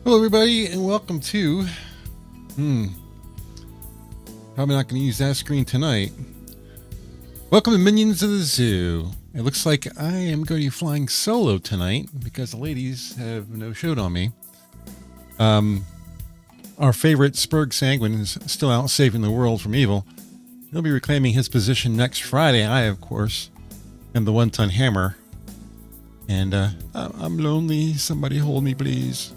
Hello everybody and welcome to probably not going to use that screen tonight. Welcome to Minions of the Zoo. It looks like I am going to be flying solo tonight because the ladies have no showed on me. Our favorite Spurg Sanguine is still out saving the world from evil. He'll be reclaiming his position next Friday. I, of course, am the one-ton hammer. And I'm lonely. Somebody hold me, please.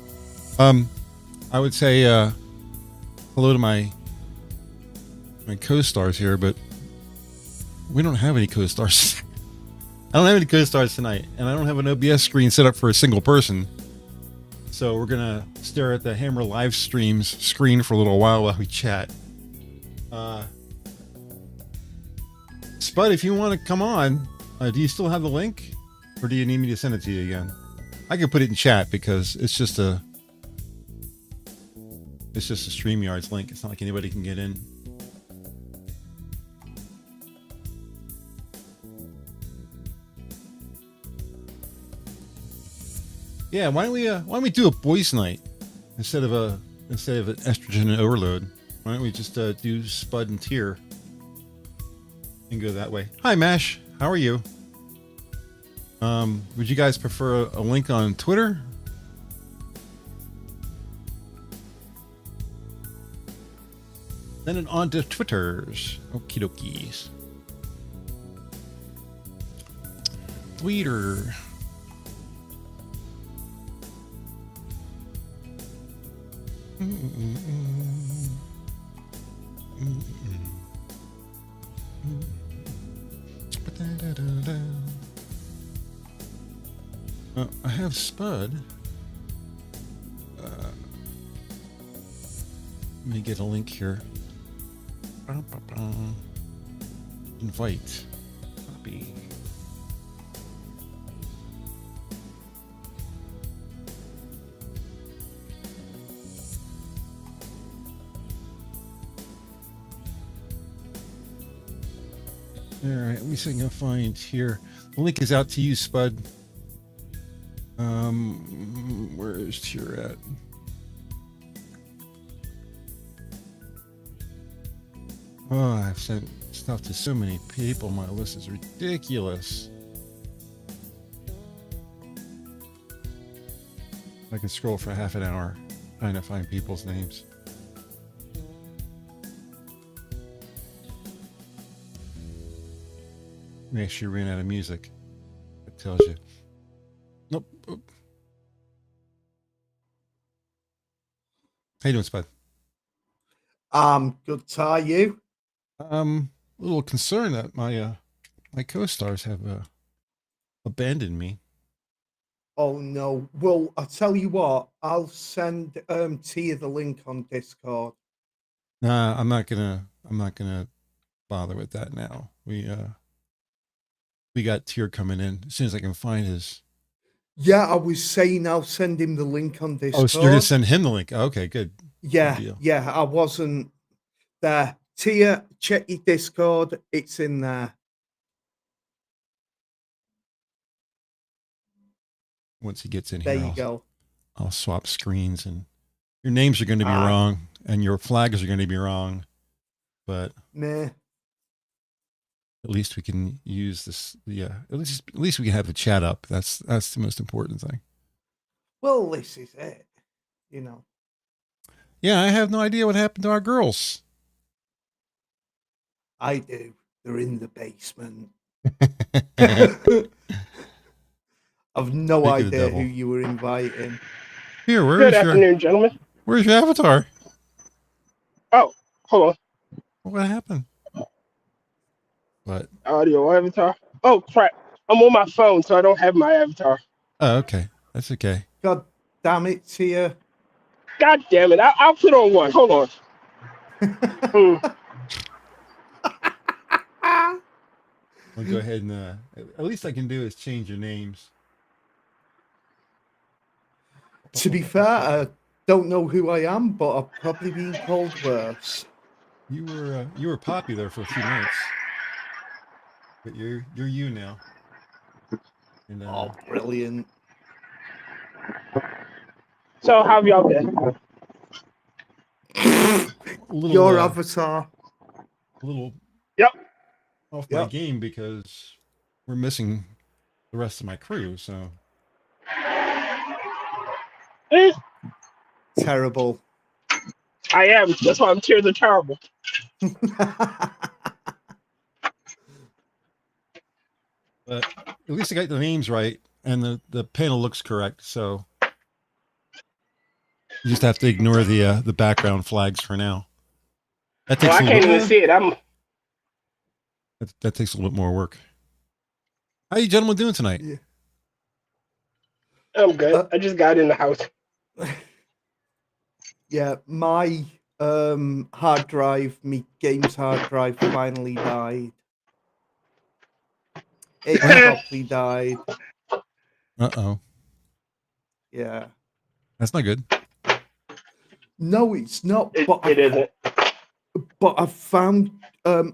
I would say hello to my co-stars here, but we don't have any co-stars. I don't have any co-stars tonight, and I don't have an OBS screen set up for a single person. So we're gonna stare at the Hammer live streams screen for a little while we chat. Spud, if you want to come on, do you still have the link, or do you need me to send it to you again? I can put it in chat because it's just a StreamYard's link. It's not like anybody can get in. Yeah, why don't we do a boys' night instead of an estrogen overload? Why don't we just do Spud and Tier and go that way? Hi, Mash. How are you? Would you guys prefer a link on Twitter? Send it on to Twitters. Okie dokies. Twitter. I have Spud. Let me get a link here. Invite Poppie. All right, let me see if I can find here. The link is out to you, Spud. Where is Tier at? Oh, I've sent stuff to so many people. My list is ridiculous. I can scroll for half an hour trying to find people's names. Make sure you ran out of music. It tells you. Nope. Oop. How you doing, Spud? Good. Are you? A little concerned that my my co-stars have abandoned me. Oh no. Well, I'll tell you what. I'll send Tia the link on Discord. Nah, I'm not gonna bother with that now. We got Tier coming in as soon as I can find his. Yeah, I was saying I'll send him the link on Discord. Oh, so you're gonna send him the link? Okay, good. Yeah, good deal. yeah. I wasn't there. Tia, check your Discord. It's in there. Once he gets in There here, you go. I'll swap screens, and your names are going to be wrong, and your flags are going to be wrong, but meh. At least we can use this. Yeah, at least we can have the chat up. That's the most important thing. Well, this is it. You know. Yeah, I have no idea what happened to our girls. I do. They're in the basement. I've no idea who you were inviting. Here, Good afternoon, gentlemen. Where's your avatar? Oh, hold on. What happened? What? Audio avatar. Oh, crap. I'm on my phone, so I don't have my avatar. Oh, okay. That's okay. God damn it, Tia. God damn it. I'll put on one. Hold on. I'll go ahead and at least I can do is change your names. To be fair, I don't know who I am, but I've probably been called worse. You were Poppie there for a few minutes, but you're you now. And, oh, brilliant! So how have y'all been? Your avatar. A little Yep. off my Yep. game because we're missing the rest of my crew. So Eh, Terrible. I am. That's why I'm tears are terrible. but at least I got the names right and the panel looks correct. So you just have to ignore the background flags for now. That Well, takes I a can't little even see it. that takes a little bit more work. How you gentlemen doing tonight? Yeah. I'm good. I just got in the house. Yeah, my hard drive, me games hard drive finally died. It properly died. Uh-oh. Yeah. That's not good. No, it's not. It isn't. But I found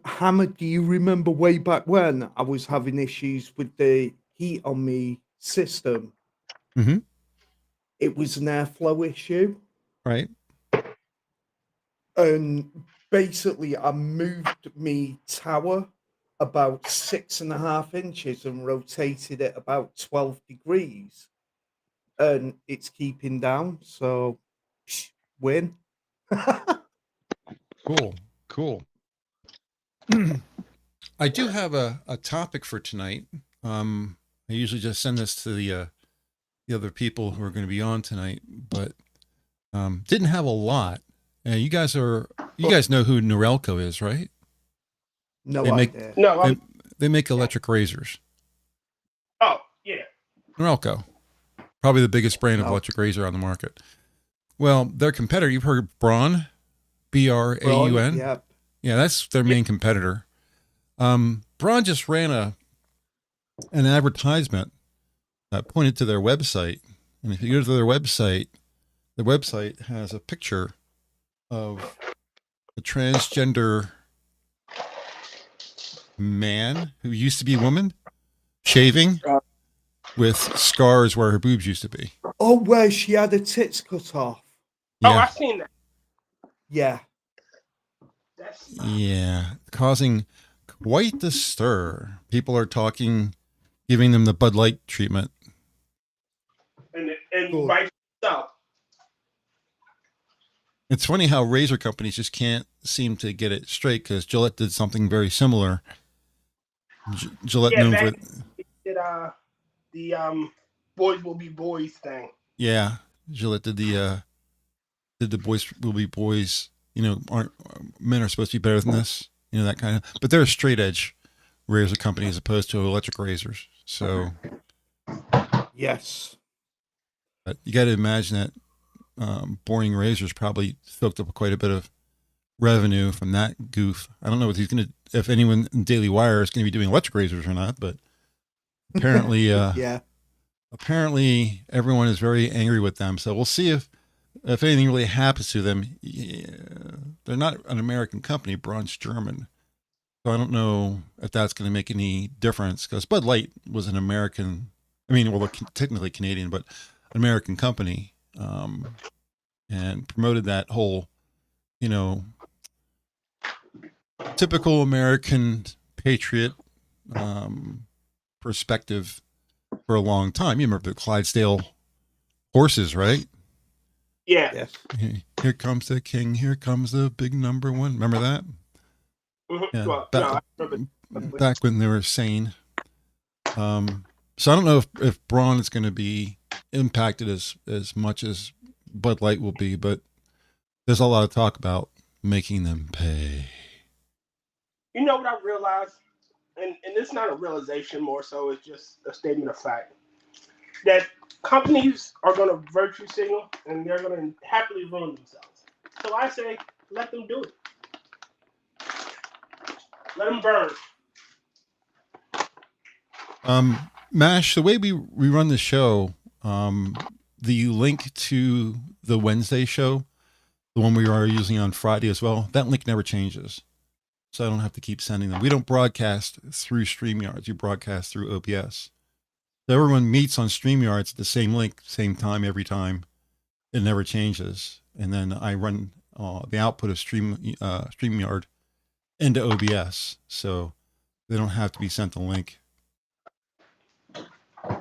Hammer, do you remember way back when I was having issues with the heat on me system? Mm-hmm. It was an airflow issue. Right. And basically I moved me tower about 6.5 inches and rotated it about 12 degrees. And it's keeping down, so win. Cool. I do have a topic for tonight. I usually just send this to the other people who are going to be on tonight, but didn't have a lot. You guys know who Norelco is, right? No They make- idea. No. They make electric razors. Oh yeah. Norelco, probably the biggest brand of No. electric razor on the market. Well, their competitor, you've heard of Brawny, BRAUN? Yep. Yeah, that's their main competitor. Brawny just ran an advertisement that pointed to their website. And if you go to their website has a picture of a transgender man who used to be a woman shaving with scars where her boobs used to be. Oh, where she had her tits cut off. Oh, Yeah. I've seen that. Yeah. Yeah, causing quite the stir. People are talking, giving them the Bud Light treatment. And Cool. right so. It's funny how razor companies just can't seem to get it straight because Gillette did something very similar. Gillette known for Did the boys will be boys thing. yeah. Gillette did the boys will be boys. You know, men are supposed to be better than this. You know, that kind of. But they're a straight edge razor company as opposed to electric razors. So Yes. but you got to imagine that boring razors probably soaked up quite a bit of revenue from that goof. I don't know if anyone in Daily Wire is going to be doing electric razors or not, but apparently, Yeah. apparently everyone is very angry with them. So we'll see if anything really happens to them. Yeah, they're not an American company. Braun's German. So I don't know if that's going to make any difference because Bud Light was an American, well, technically Canadian, but an American company, and promoted that whole, typical American patriot perspective for a long time. You remember the Clydesdale horses, right? Yeah. Yes. Here comes the king. Here comes the big number one. Remember that? Mm-hmm. Yeah. Well, I remember. Back when they were sane. So I don't know if Braun is going to be impacted as much as Bud Light will be, but there's a lot of talk about making them pay. You know what I realized, and it's not a realization, more so it's just a statement of fact, that companies are going to virtue signal and they're going to happily ruin themselves. So I say, let them do it. Let them burn. Mash, the way we run the show, the link to the Wednesday show, the one we are using on Friday as well, that link never changes. So I don't have to keep sending them. We don't broadcast through StreamYards. You broadcast through OBS. So everyone meets on StreamYards at the same link, same time, every time. it never changes. And then I run the output of StreamYard into OBS, so they don't have to be sent a link.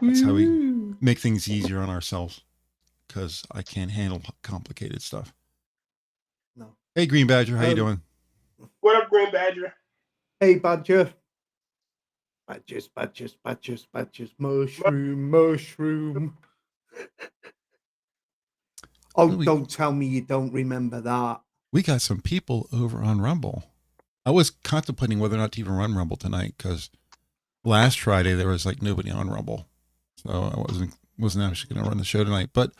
That's how we make things easier on ourselves, because I can't handle complicated stuff. No. Hey, Green Badger, how you doing? What up, Green Badger? Hey, Badger. Badgers. Mushroom. Oh, don't tell me you don't remember that. We got some people over on Rumble. I was contemplating whether or not to even run Rumble tonight, because last Friday there was like nobody on Rumble, so I wasn't actually going to run the show tonight. But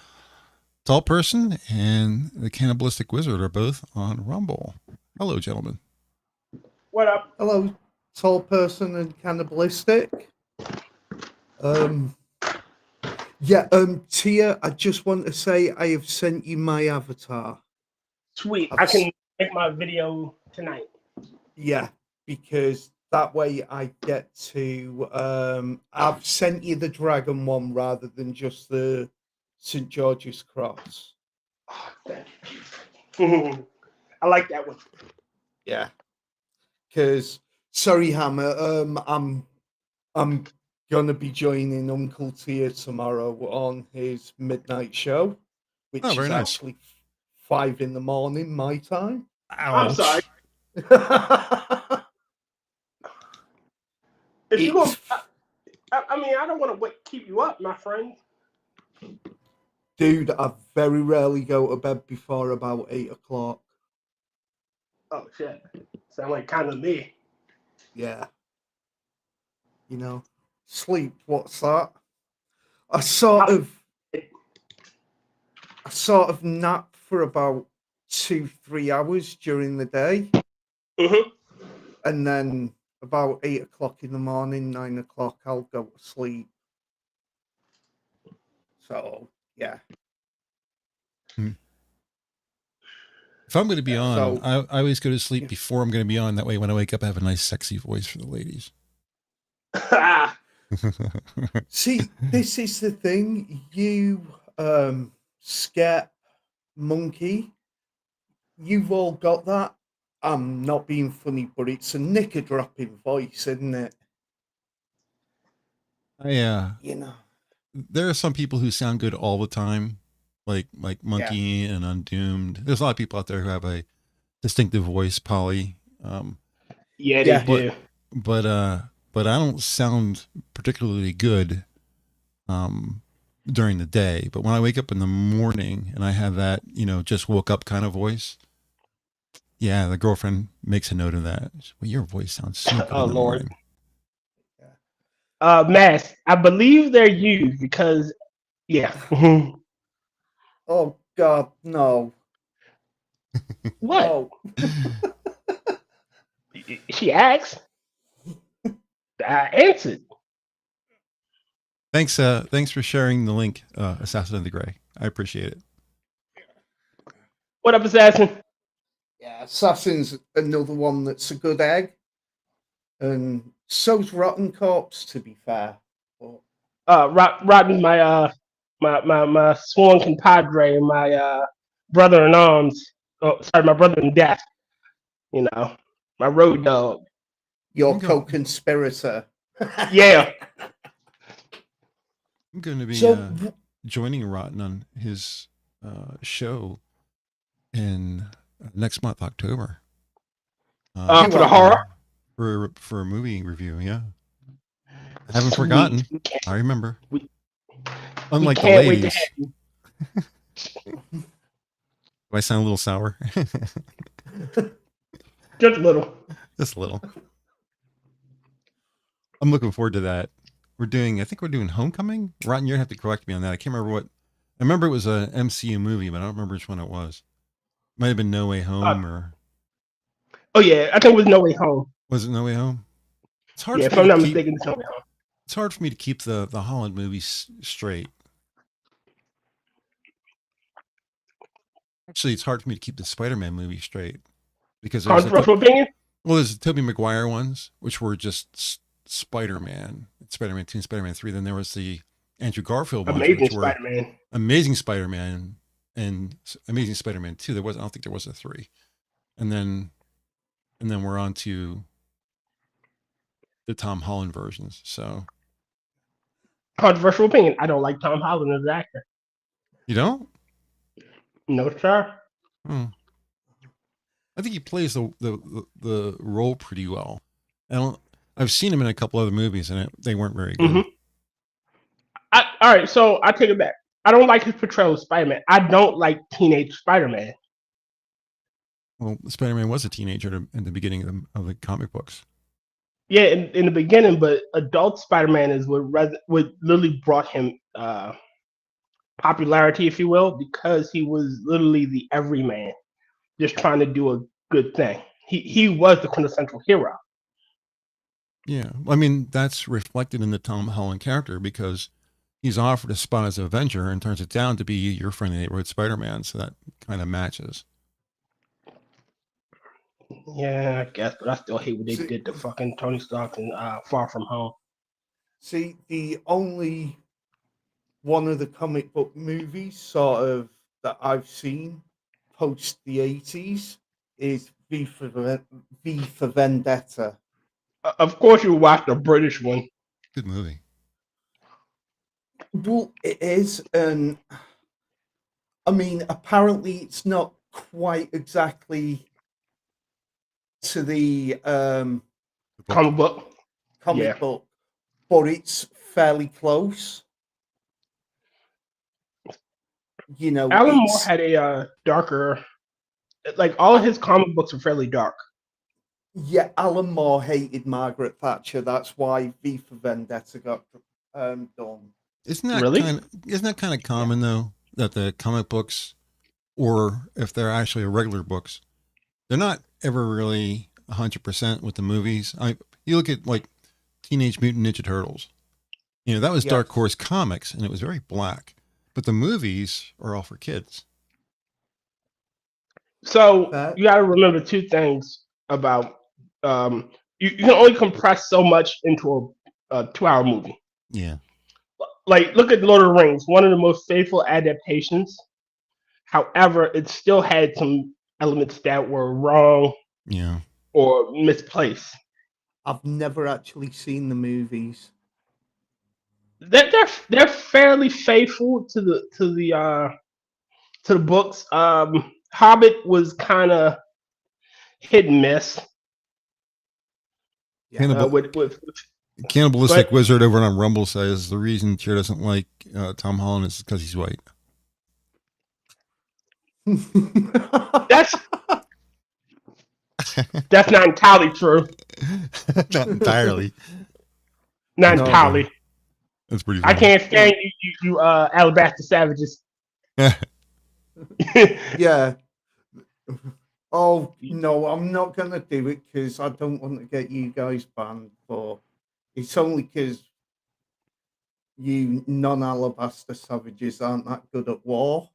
Tall Person and the Cannibalistic Wizard are both on Rumble. Hello, gentlemen. What up? Hello, Tall Person and Cannibalistic. Tia, I just want to say I have sent you my avatar. Sweet. I can make my video tonight. Yeah, because that way I get to I've sent you the dragon one rather than just the St. George's Cross. Oh, thank you. I like that one. Yeah. Because sorry, Hammer, I'm gonna be joining Uncle Tia tomorrow on his midnight show, which is actually 5 in the morning my time. I'm sorry. If you go, I mean, I don't want to keep you up, my friend. Dude, I very rarely go to bed before about 8 o'clock. Oh shit! Sound like kind of me. Yeah. You know, sleep. What's that? I sort of nap for about 2-3 hours during the day. Mm-hmm. And then about 8 o'clock in the morning, 9 o'clock, I'll go to sleep. So, yeah. If I'm going to be on, I always go to sleep before I'm going to be on. That way, when I wake up, I have a nice, sexy voice for the ladies. See, this is the thing. You, Skep, Monkey, you've all got that. I'm not being funny, but it's a knicker-dropping voice, isn't it? You know, there are some people who sound good all the time, like Monkey and Undoomed. There's a lot of people out there who have a distinctive voice, Polly. Yeah, they do. But I don't sound particularly good during the day. But when I wake up in the morning and I have that, just woke up kind of voice, yeah, the girlfriend makes a note of that. Well, your voice sounds so good. Oh, Lord. Mass, I believe they're you because, yeah. Oh, God, no. What? No. She asked. I answered. Thanks for sharing the link, Assassin of the Gray. I appreciate it. What up, Assassin? Yeah, Assassin's another one that's a good egg. And so's Rotten Corpse, to be fair. But... Rodney, my sworn compadre, and my brother in arms. Oh, sorry, my brother in death. My road dog. Your co-conspirator. Yeah. I'm going to be joining Rotten on his show in next month, October. For the horror? For a movie review, yeah. I haven't forgotten. I remember. Unlike the ladies. Do I sound a little sour? Just a little. Just a little. I'm looking forward to that. I think we're doing Homecoming. Rotten, you're going to have to correct me on that. I can't remember what. I remember it was a MCU movie, but I don't remember which one it was. Might have been No Way Home or. Oh yeah, I think it was No Way Home. Was it No Way Home? It's hard. Yeah, if I'm not mistaken, it's No Way Home. It's hard for me to keep the Holland movies straight. Actually, it's hard for me to keep the Spider-Man movie straight because there's opinion. Well, there's the Tobey Maguire ones, which were just Spider-Man, Spider-Man 2, and Spider-Man 3. Then there was the Andrew Garfield ones, Amazing Spider-Man. Amazing Spider-Man, and Amazing Spider-Man 2. I don't think there was a 3. And then we're on to the Tom Holland versions. So Controversial opinion. I don't like Tom Holland as an actor. you don't? No, sir. Hmm. I think he plays the role pretty well. I've seen him in a couple other movies, and they weren't very good. Mm-hmm. All right, so I take it back. I don't like his portrayal of Spider-Man. I don't like teenage Spider-Man. Well, Spider-Man was a teenager in the beginning of the comic books. Yeah, in the beginning, but adult Spider-Man is what literally brought him popularity, if you will, because he was literally the everyman, just trying to do a good thing. He was the quintessential hero. Yeah, I mean, that's reflected in the Tom Holland character because he's offered a spot as an Avenger and turns it down to be your friendly neighborhood Spider-Man. So that kind of matches. Yeah, I guess, but I still hate what they did to fucking Tony Stark and Far From Home. See, the only one of the comic book movies sort of that I've seen post the 80s is V for Vendetta. Of course, you watched the British one. Good movie. Well, it is, and I mean, apparently it's not quite exactly to the comic book, but it's fairly close. You know, Alan Moore had a darker, like all of his comic books are fairly dark. Yeah, Alan Moore hated Margaret Thatcher. That's why V for Vendetta got done. Isn't that really? Isn't that kind of common though, that the comic books, or if they're actually regular books, they're not ever really 100% with the movies. You look at like Teenage Mutant Ninja Turtles. You know, that was Dark Horse Comics, and it was very black. But the movies are all for kids. So you got to remember two things about you can only compress so much into a 2-hour movie. Yeah. Like, look at Lord of the Rings, one of the most faithful adaptations. However, it still had some elements that were wrong, or misplaced. I've never actually seen the movies. They're fairly faithful to the books. Hobbit was kind of hit and miss. Cannibalistic Wizard over on Rumble says the reason Cheer doesn't like Tom Holland is because he's white. That's not entirely true. Not entirely. Not entirely. That's pretty funny. I can't stand you Alabaster Savages. Yeah. Oh, no, I'm not going to do it because I don't want to get you guys banned. But it's only because you non-Alabaster Savages aren't that good at war.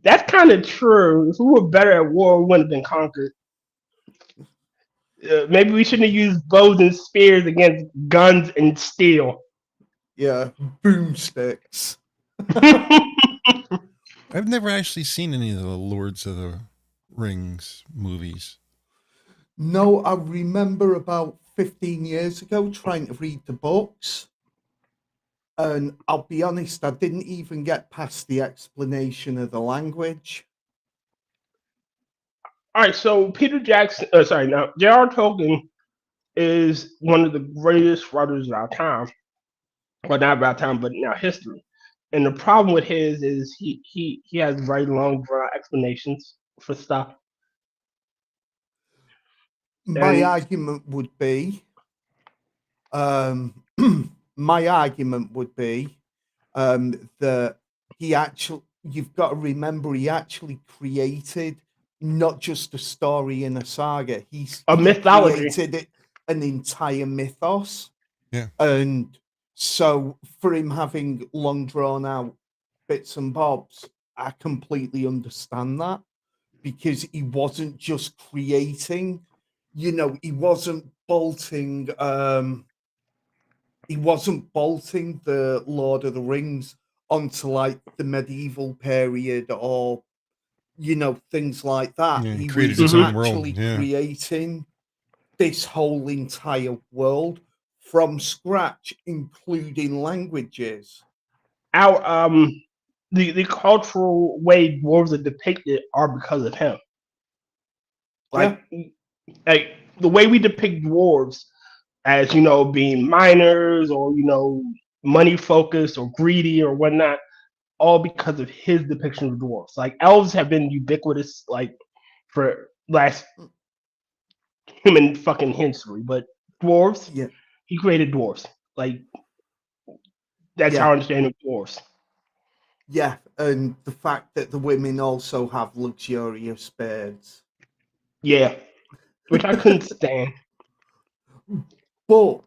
That's kind of true. If we were better at war, we wouldn't have been conquered. Maybe we shouldn't have used bows and spears against guns and steel. Yeah, boomsticks. I've never actually seen any of the Lords of the Rings movies. No, I remember about 15 years ago trying to read the books. And I'll be honest, I didn't even get past the explanation of the language. All right, so J.R. Tolkien is one of the greatest writers of our time. Well, not of our time, but in our history. And the problem with his is he has very long drawn explanations for stuff. My argument would be, that you've got to remember he actually created not just a story in a saga. He mythology. Created an entire mythos. Yeah. And so for him having long drawn out bits and bobs, I completely understand that, because he wasn't just creating, he wasn't bolting the Lord of the Rings onto like the medieval period or, you know, things like that. Yeah, he He created was his own world, actually yeah. creating this whole entire world from scratch, including languages. Our the cultural way dwarves are depicted are because of him. Like the way we depict dwarves as, you know, being minors or, you know, money focused or greedy or whatnot, all because of his depiction of dwarves. Like elves have been ubiquitous like for last human fucking history, but dwarves, Yeah. he created dwarves. Like that's Yeah. our understanding of dwarves. Yeah, and the fact that the women also have luxurious beds. Yeah, which I couldn't stand. But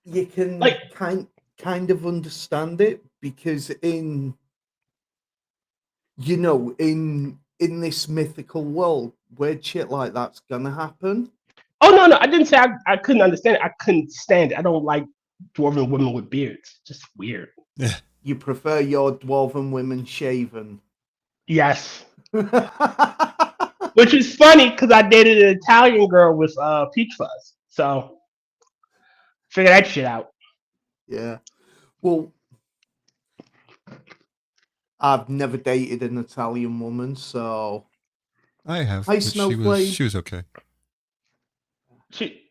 you can Like, kind of understand it because in, you know, in this mythical world, weird shit like that's gonna happen. oh no, I didn't say I couldn't understand it. I couldn't stand it. I don't like dwarven women with beards. Just weird. Yeah. You prefer your dwarven women shaven. Yes. Which is funny because I dated an Italian girl with peach fuzz. So figure that shit out. Yeah. Well, I've never dated an Italian woman, so I have. Hi, But Snowflake. she was okay.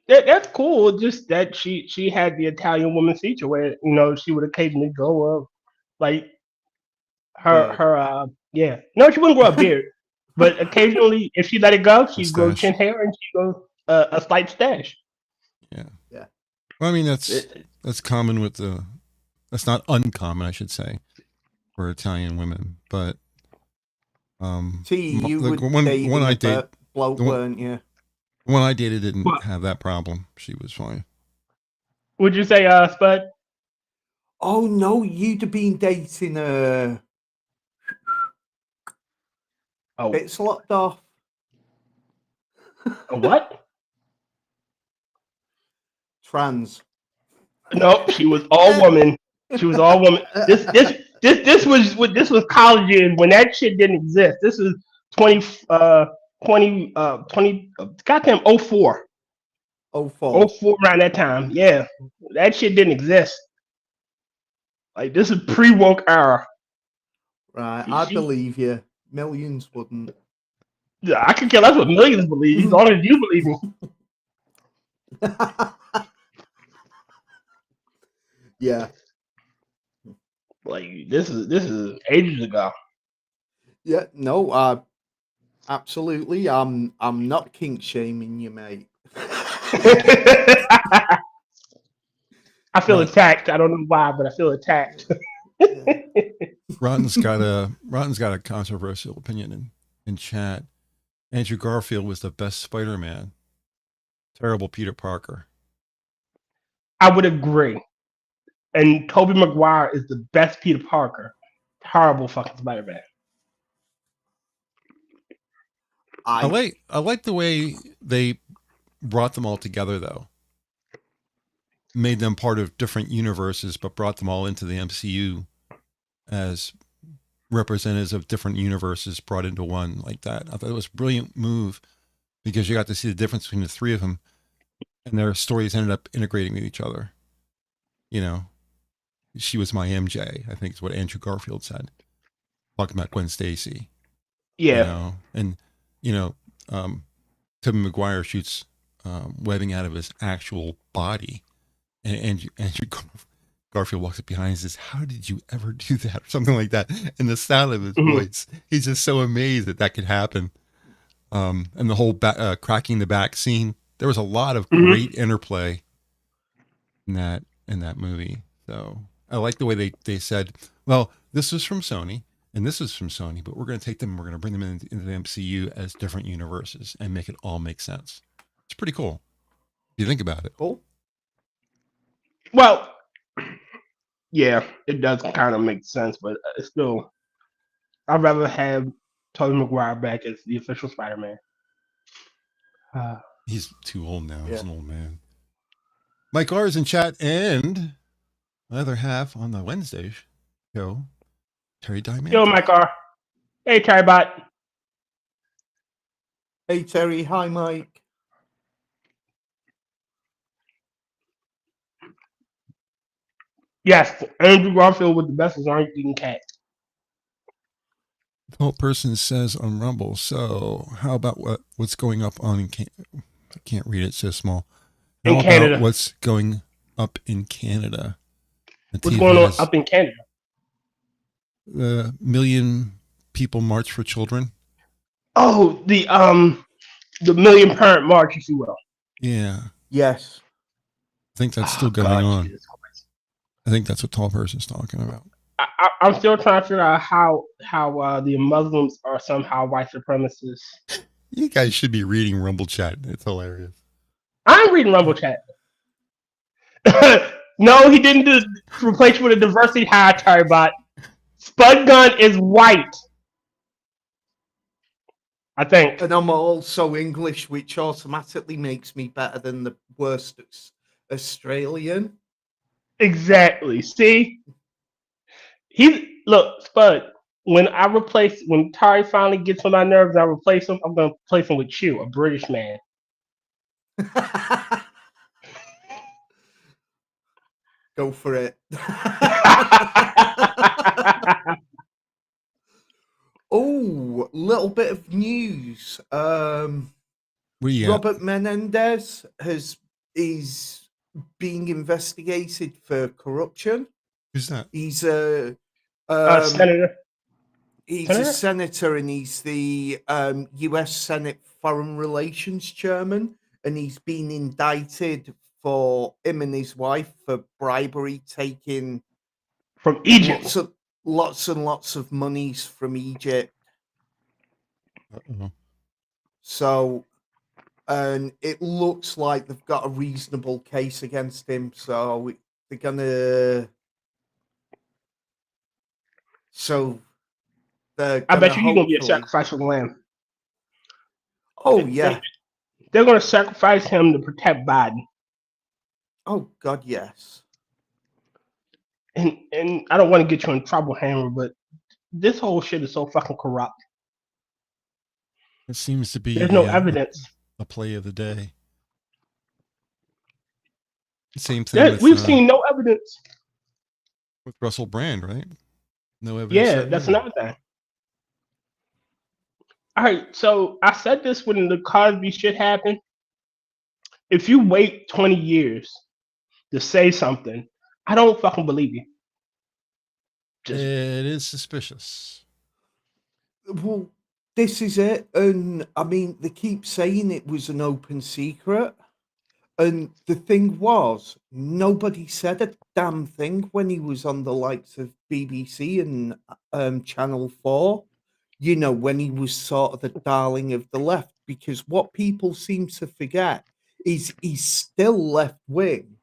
That's cool. Just that she had the Italian woman feature where, you know, she would occasionally go like her yeah. No, she wouldn't grow a beard. But occasionally if she let it go, she'd grow chin hair and she'd grow a slight stash. Yeah. Yeah. Well, I mean that's common with that's not uncommon, I should say, for Italian women. But you the would one I dated, bloke, weren't you? the one I dated didn't What? have that problem. She was fine. Would you say Spud? Oh no, you'd have been dating a bit slopped off. A what? Trans. No, she was all woman. She was all woman. This was college years when that shit didn't exist. This is 20 goddamn 04. 04. 04 around that time. Yeah. That shit didn't exist. Like this is pre-woke era. Right, I believe you. Millions wouldn't. Yeah, I could care less what millions believe, as long as you believe me. Yeah. Like this is ages ago. Yeah, no, absolutely. I'm not kink shaming you, mate. I feel attacked. I don't know why, but I feel attacked. Rotten's got a controversial opinion in chat. Andrew Garfield was the best Spider-Man. Terrible Peter Parker. I would agree. And Tobey Maguire is the best Peter Parker. Horrible fucking Spider-Man. I like the way they brought them all together, though. Made them part of different universes, but brought them all into the MCU as representatives of different universes brought into one like that. I thought it was a brilliant move because you got to see the difference between the three of them, and their stories ended up integrating with each other. You know, she was my MJ, I think is what Andrew Garfield said, talking about Gwen Stacy. Yeah. You know, and you know, Tobey Maguire shoots webbing out of his actual body, and Andrew Garfield walks up behind and says, "How did you ever do that?" or something like that. And the sound of his voice, he's just so amazed that could happen. And the whole cracking the back scene, there was a lot of great interplay in that movie. So I like the way they said, well, this is from Sony and this is from Sony, but we're going to take them and we're going to bring them into the MCU as different universes and make it all make sense. It's pretty cool if you think about it. Cool. Well, yeah, it does kind of make sense, but still, I'd rather have Tobey Maguire back as the official Spider-Man. He's too old now. Yeah. He's an old man. Mike R is in chat, and my other half on the Wednesday show, Terry Diamond. Yo, my car. Hey, Terry Bot. Hey, Terry. Hi, Mike. Yes, Andrew Garfield with the best is aren't eating cat. Whole person says on Rumble. So how about what's going up on? I can't read it. It's so small. How In about Canada. what's going up in Canada? What's going on up in Canada? The million people march for children. Oh, the million parent march, if you will. Yeah. Yes. I think that's still going on. I think that's what Tall Person's talking about. I'm still trying to figure out how the Muslims are somehow white supremacists. You guys should be reading Rumble Chat. It's hilarious. I'm reading Rumble Chat. No, he didn't replace you with a diversity hierarchy bot. Spud Gun is white. I think. And I'm also English, which automatically makes me better than the worst Australian. Exactly. See? Look, Spud, when Tari finally gets on my nerves and I replace him, I'm gonna replace him with you, a British man. Go for it. Oh, little bit of news. Robert Menendez is being investigated for corruption. Who's that? He's a senator. He's a senator, and he's the U.S. Senate Foreign Relations chairman, and he's been indicted for him and his wife for bribery, taking from Egypt lots and lots of monies from Egypt. So, and it looks like they've got a reasonable case against him. So they're gonna. I bet you're gonna be a sacrificial lamb. Oh yeah, they're gonna sacrifice him to protect Biden. Oh God, yes. And I don't want to get you in trouble, Hammer, but this whole shit is so fucking corrupt. It seems to be. There's no evidence. A play of the day. Same thing. We've seen no evidence with Russell Brand, right? No evidence. Yeah, that's another thing. All right, so I said this when the Cosby shit happened. If you wait 20 years to say something, I don't fucking believe you. It is suspicious. Well, this is it. And I mean, they keep saying it was an open secret. And the thing was, nobody said a damn thing when he was on the likes of BBC and Channel 4, you know, when he was sort of the darling of the left, because what people seem to forget is he's still left wing.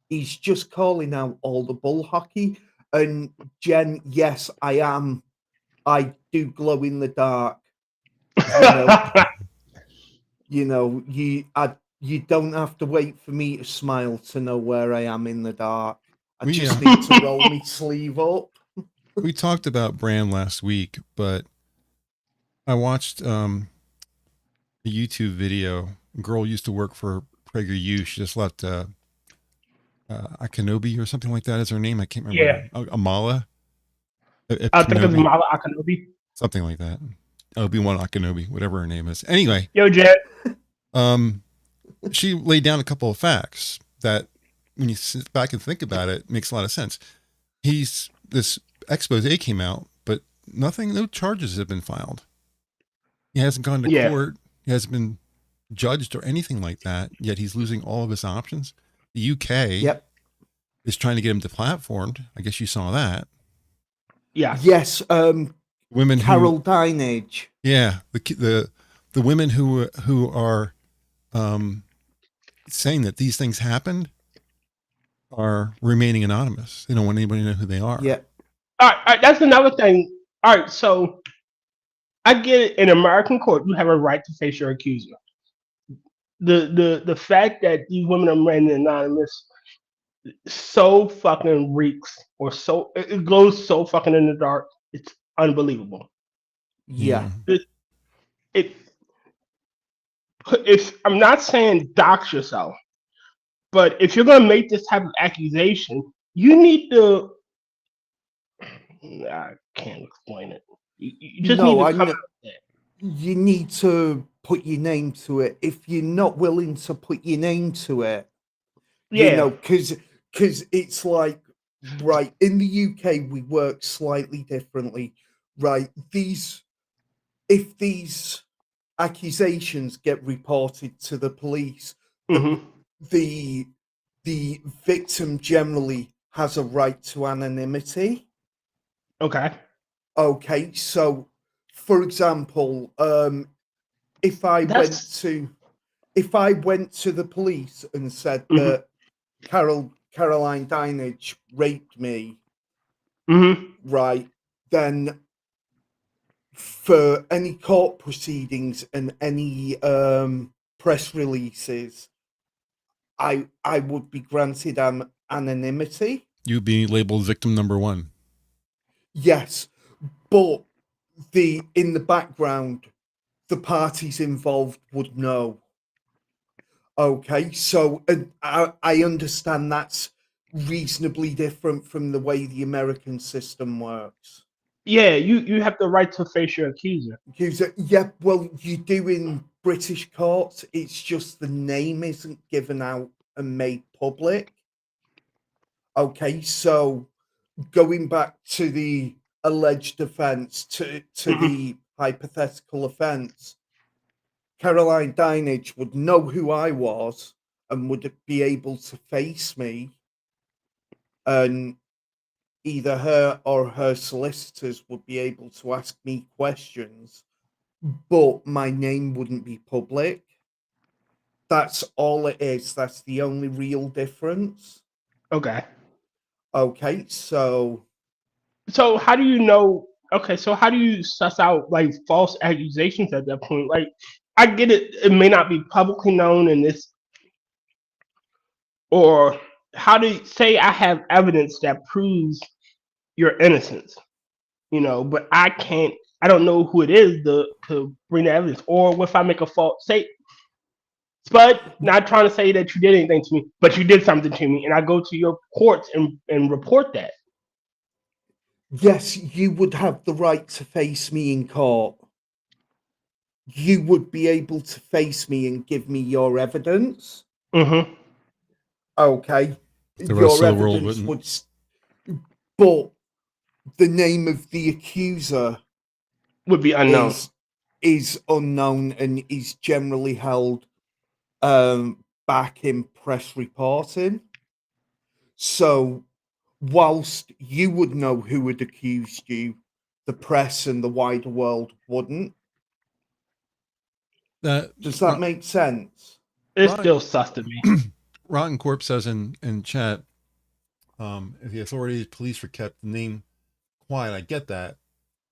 He's just calling out all the bull hockey. And Jen, yes, I do glow in the dark. You don't have to wait for me to smile to know where I am in the dark. I just need to roll my sleeve up. We talked about Brand last week, but I watched a YouTube video. A girl used to work for PragerU. She just left Akinobi or something like that is her name. I can't remember. Yeah. Amala. I think it's Amala Akinobi. Something like that. Obi-Wan Akinobi, whatever her name is. Anyway. Yo, Jet. She laid down a couple of facts that when you sit back and think about it, makes a lot of sense. This expose came out, but no charges have been filed. He hasn't gone to court. He hasn't been judged or anything like that, yet he's losing all of his options. The UK is trying to get him deplatformed. I guess you saw that. Yeah. Yes. Women Carol Dinage. Yeah. The women who are saying that these things happened are remaining anonymous. They don't want anybody to know who they are. Yeah. All right, that's another thing. All right, so I get it. In American court, you have a right to face your accuser. The fact that these women are remaining anonymous so fucking reeks, or so it glows so fucking in the dark. It's unbelievable. Yeah. It if I'm not saying dox yourself, but if you're gonna make this type of accusation, you need to. I can't explain it. You just need No, to I come know. out with that. You need to put your name to it. If you're not willing to put your name to it, you Yeah. know, because it's like, right, in the UK we work slightly differently, right? If these accusations get reported to the police, Mm-hmm. the the victim generally has a right to anonymity. Okay. Okay, so for example, if I went That's. to the police and said Mm-hmm. that Caroline Dinage raped me, Mm-hmm. right, then for any court proceedings and any press releases, I would be granted anonymity. You being labeled victim number one. Yes, but in the background, the parties involved would know. Okay, so I understand that's reasonably different from the way the American system works. Yeah, you have the right to face your accuser. Yeah, well, you do in British courts. It's just the name isn't given out and made public. Okay, so going back to the alleged offence, to Mm-hmm. the hypothetical offence, Caroline Dinage would know who I was and would be able to face me, and either her or her solicitors would be able to ask me questions, but my name wouldn't be public. That's all it is. That's the only real difference. Okay. Okay, so So how do you know? Okay, so how do you suss out like false accusations at that point? Like, I get it; it may not be publicly known in this, or how do you say I have evidence that proves your innocence? But I can't. I don't know who it is to bring the evidence. Or if I make a false say, Spud, not trying to say that you did anything to me, but you did something to me, and I go to your courts and report that. yes, you would have the right to face me in court. You would be able to face me and give me your evidence. Mm-hmm. Okay, The rest your of the world evidence wouldn't. would, but the name of the accuser Would be unknown. is unknown and is generally held back in press reporting. So whilst you would know who had accused you, the press and the wider world wouldn't. Does that make sense? It's still sus to me. Rotten Corp says in chat, if the authorities, police were kept the name quiet, I get that,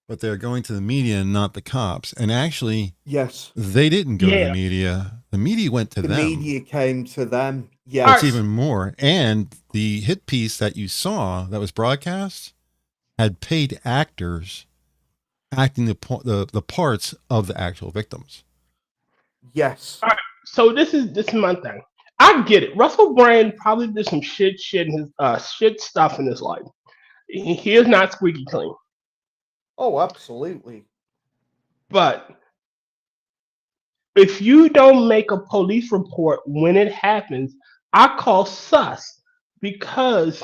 but they're going to the media and not the cops. And actually, yes, they didn't go to the media. The media went to them. The media came to them. Yes. That's even more. And the hit piece that you saw that was broadcast had paid actors acting the parts of the actual victims. Yes. All right, so this is my thing. I get it. Russell Brand probably did some shit in his shit stuff in his life. He is not squeaky clean. Oh, absolutely. But if you don't make a police report when it happens, I call sus, because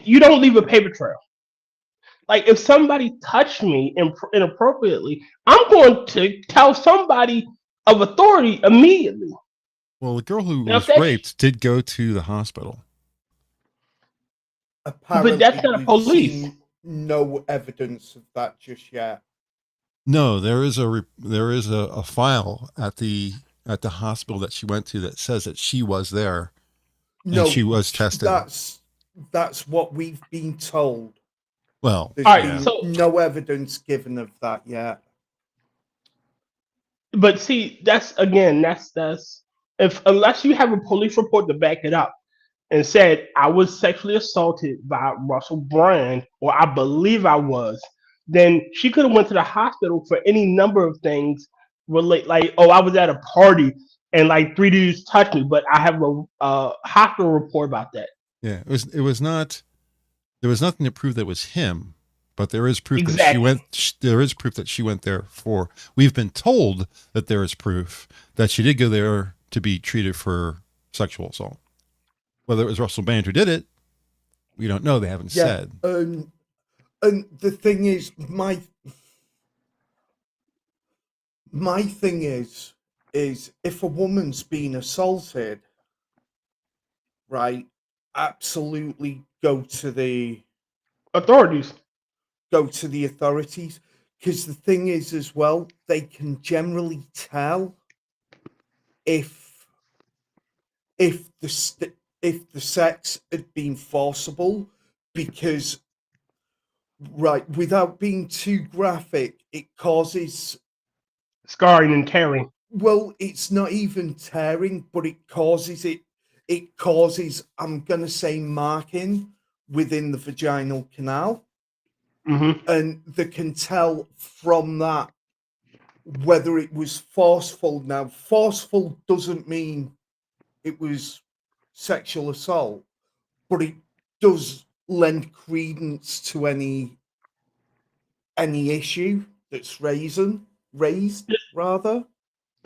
you don't leave a paper trail. Like, if somebody touched me inappropriately, I'm going to tell somebody of authority immediately. Well, the girl who Now, was raped did go to the hospital. Apparently, but that's not we've police. seen no evidence of that just yet. No, there is a file at the hospital that she went to that says that she was there. No, and she was tested. That's what we've been told. Well, there's been no evidence given of that yet. But see, that's if unless you have a police report to back it up, and said I was sexually assaulted by Russell Brand, or I believe I was, then she could have went to the hospital for any number of things. Relate like, oh, I was at a party and like three dudes touched me, but I have a hospital report about that. Yeah, it was not. There was nothing to prove that it was him, but there is proof that she Exactly. went. There is proof that she went there for. We've been told that there is proof that she did go there to be treated for sexual assault. Whether it was Russell Brand who did it, we don't know. They haven't said. And the thing is, my thing is if a woman's been assaulted, right, absolutely go to the Authorities. Authorities, because the thing is as well, they can generally tell if the sex had been forcible, because, right, without being too graphic, it causes, Scarring and tearing. well, it's not even tearing, but it causes, I'm gonna say, marking within the vaginal canal. Mm-hmm. And they can tell from that whether it was forceful. Now, forceful doesn't mean it was sexual assault, but it does lend credence to any issue that's raised rather.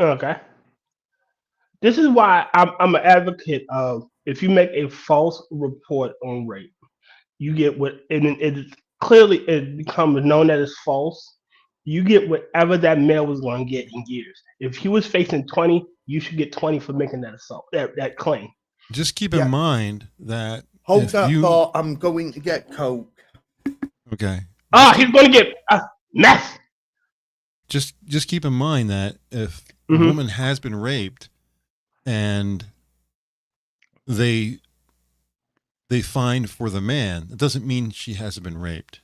Okay. This is why I'm an advocate of, if you make a false report on rape, you get what, and it clearly it becomes known that it's false. You get whatever that male was going to get in years. If he was facing 20, you should get 20 for making that assault, that claim. Just keep Yeah. in mind that Hold if that you thought. I'm going to get Coke. okay, He's going to get meth. just keep in mind that if Mhm. a woman has been raped and they find for the man, it doesn't mean she hasn't been raped.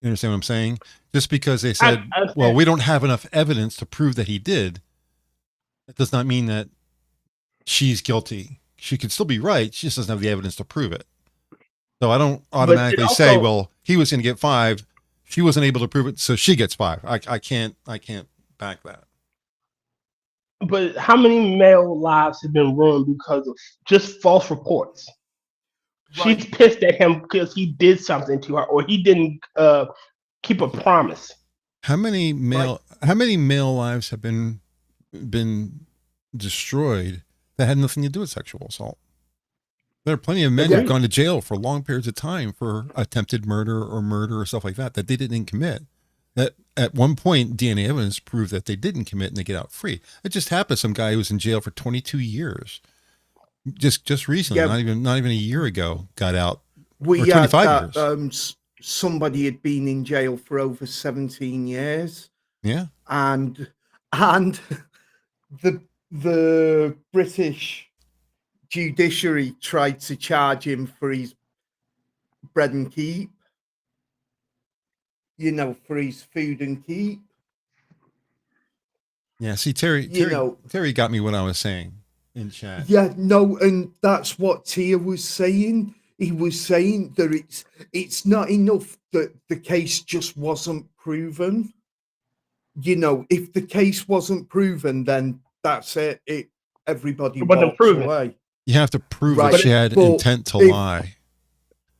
You understand what I'm saying? Just because they said, I well, we don't have enough evidence to prove that he did, that does not mean that she's guilty. She could still be right. She just doesn't have the evidence to prove it. So I don't automatically say, well, he was going to get 5. She wasn't able to prove it, so she gets 5. I can't back that. But how many male lives have been ruined because of just false reports? Right. She's pissed at him because he did something to her, or he didn't keep a promise. How many male lives have been destroyed that had nothing to do with sexual assault? There are plenty of men who've gone to jail for long periods of time for attempted murder or stuff like that they didn't commit. That at one point DNA evidence proved that they didn't commit and they get out free. It just happened. Some guy who was in jail for 22 years, just recently, not even a year ago, got out. We or had 25 that years. Somebody had been in jail for over 17 years. Yeah. And the British judiciary tried to charge him for his bread and keep, for his food and keep. Yeah. See, Terry got me what I was saying in chat. Yeah, no, and that's what Tia was saying. He was saying that it's not enough that the case just wasn't proven. If the case wasn't proven, then that's it. Everybody walks away. You have to prove that she had intent to lie.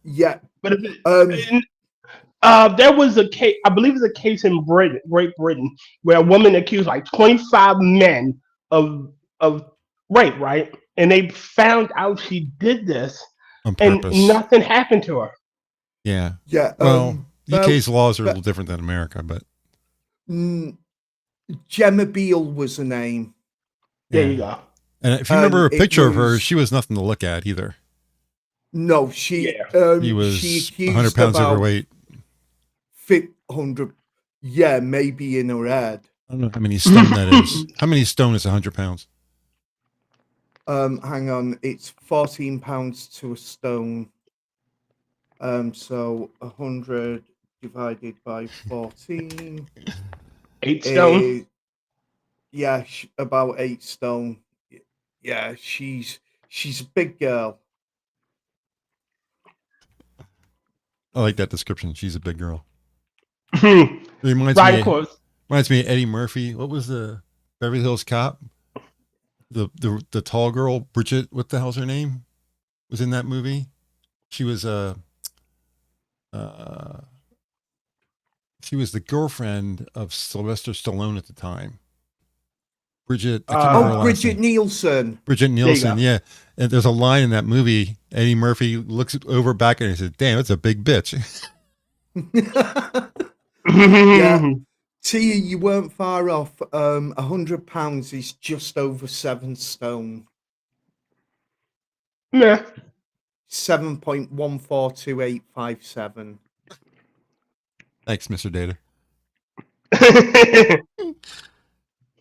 Yeah, but there was a case, I believe it's a case in Great Britain, where a woman accused like 25 men of rape, right? And they found out she did this, on purpose, and nothing happened to her. Yeah. Yeah. Well, UK's laws are a little different than America, but Gemma Beale was the name. There you go. And if you remember a picture of her, she was nothing to look at either. No, she was 100 pounds overweight. 100, yeah, maybe in her head. I don't know how many stone that is. How many stone is 100 pounds? Hang on, it's 14 pounds to a stone. So 100 divided by 14. 8 stone. Yeah, about 8 stone. Yeah, she's She's a big girl. I like that description. She's a big girl. Right, It reminds of course. me of Eddie Murphy. What was the Beverly Hills Cop? The tall girl, Bridget. What the hell's her name? Was in that movie. She was she was the girlfriend of Sylvester Stallone at the time. Bridget. I can't remember her last Bridget name. Nielsen. Bridget Nielsen. go. Yeah. And there's a line in that movie. Eddie Murphy looks over back at her and says, "Damn, it's a big bitch." Yeah. Tia, you weren't far off. 100 pounds is just over 7 stone. Yeah. 7.142857. Thanks, Mr. Data.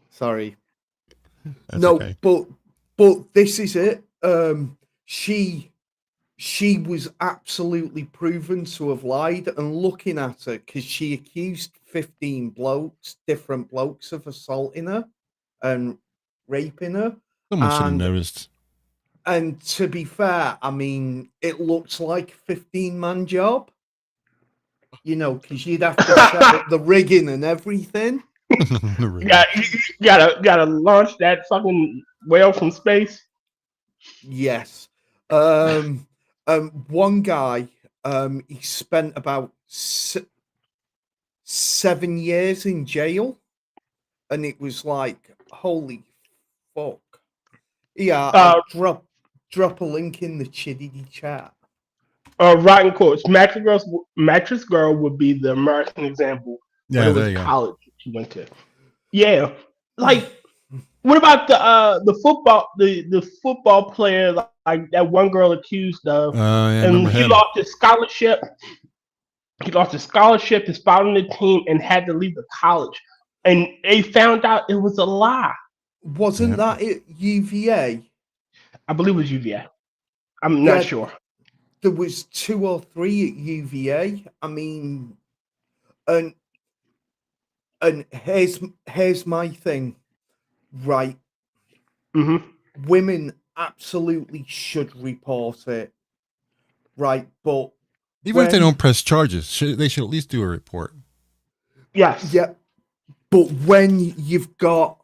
Sorry. That's No, okay. but this is it. She was absolutely proven to have lied, and looking at her, because she accused 15 different blokes of assaulting her and raping her. Someone should have and- noticed. And to be fair, I mean, it looks like a 15-man job, you know, because you'd have to set up the rigging and everything. Yeah, you gotta launch that fucking whale from space. Yes. One guy, he spent about 7 years in jail, and it was like, holy fuck. Yeah, I'll drop a link in the Chiddy chat. Rotten quotes. Mattress Girl would be the American example. Yeah, But it there was you go. college she went to. Yeah, like what about the football player like that one girl accused of, Yeah, I and remember he him. lost his scholarship. He lost his scholarship, his spot on the team, and had to leave the college. And they found out it was a lie. Wasn't that at UVA? I believe it was UVA. I'm not sure. There was 2 or 3 at UVA. I mean, and here's my thing, right? Mm-hmm. Women absolutely should report it, right? But Even if they don't press charges, they should at least do a report. Yes. yeah, but when you've got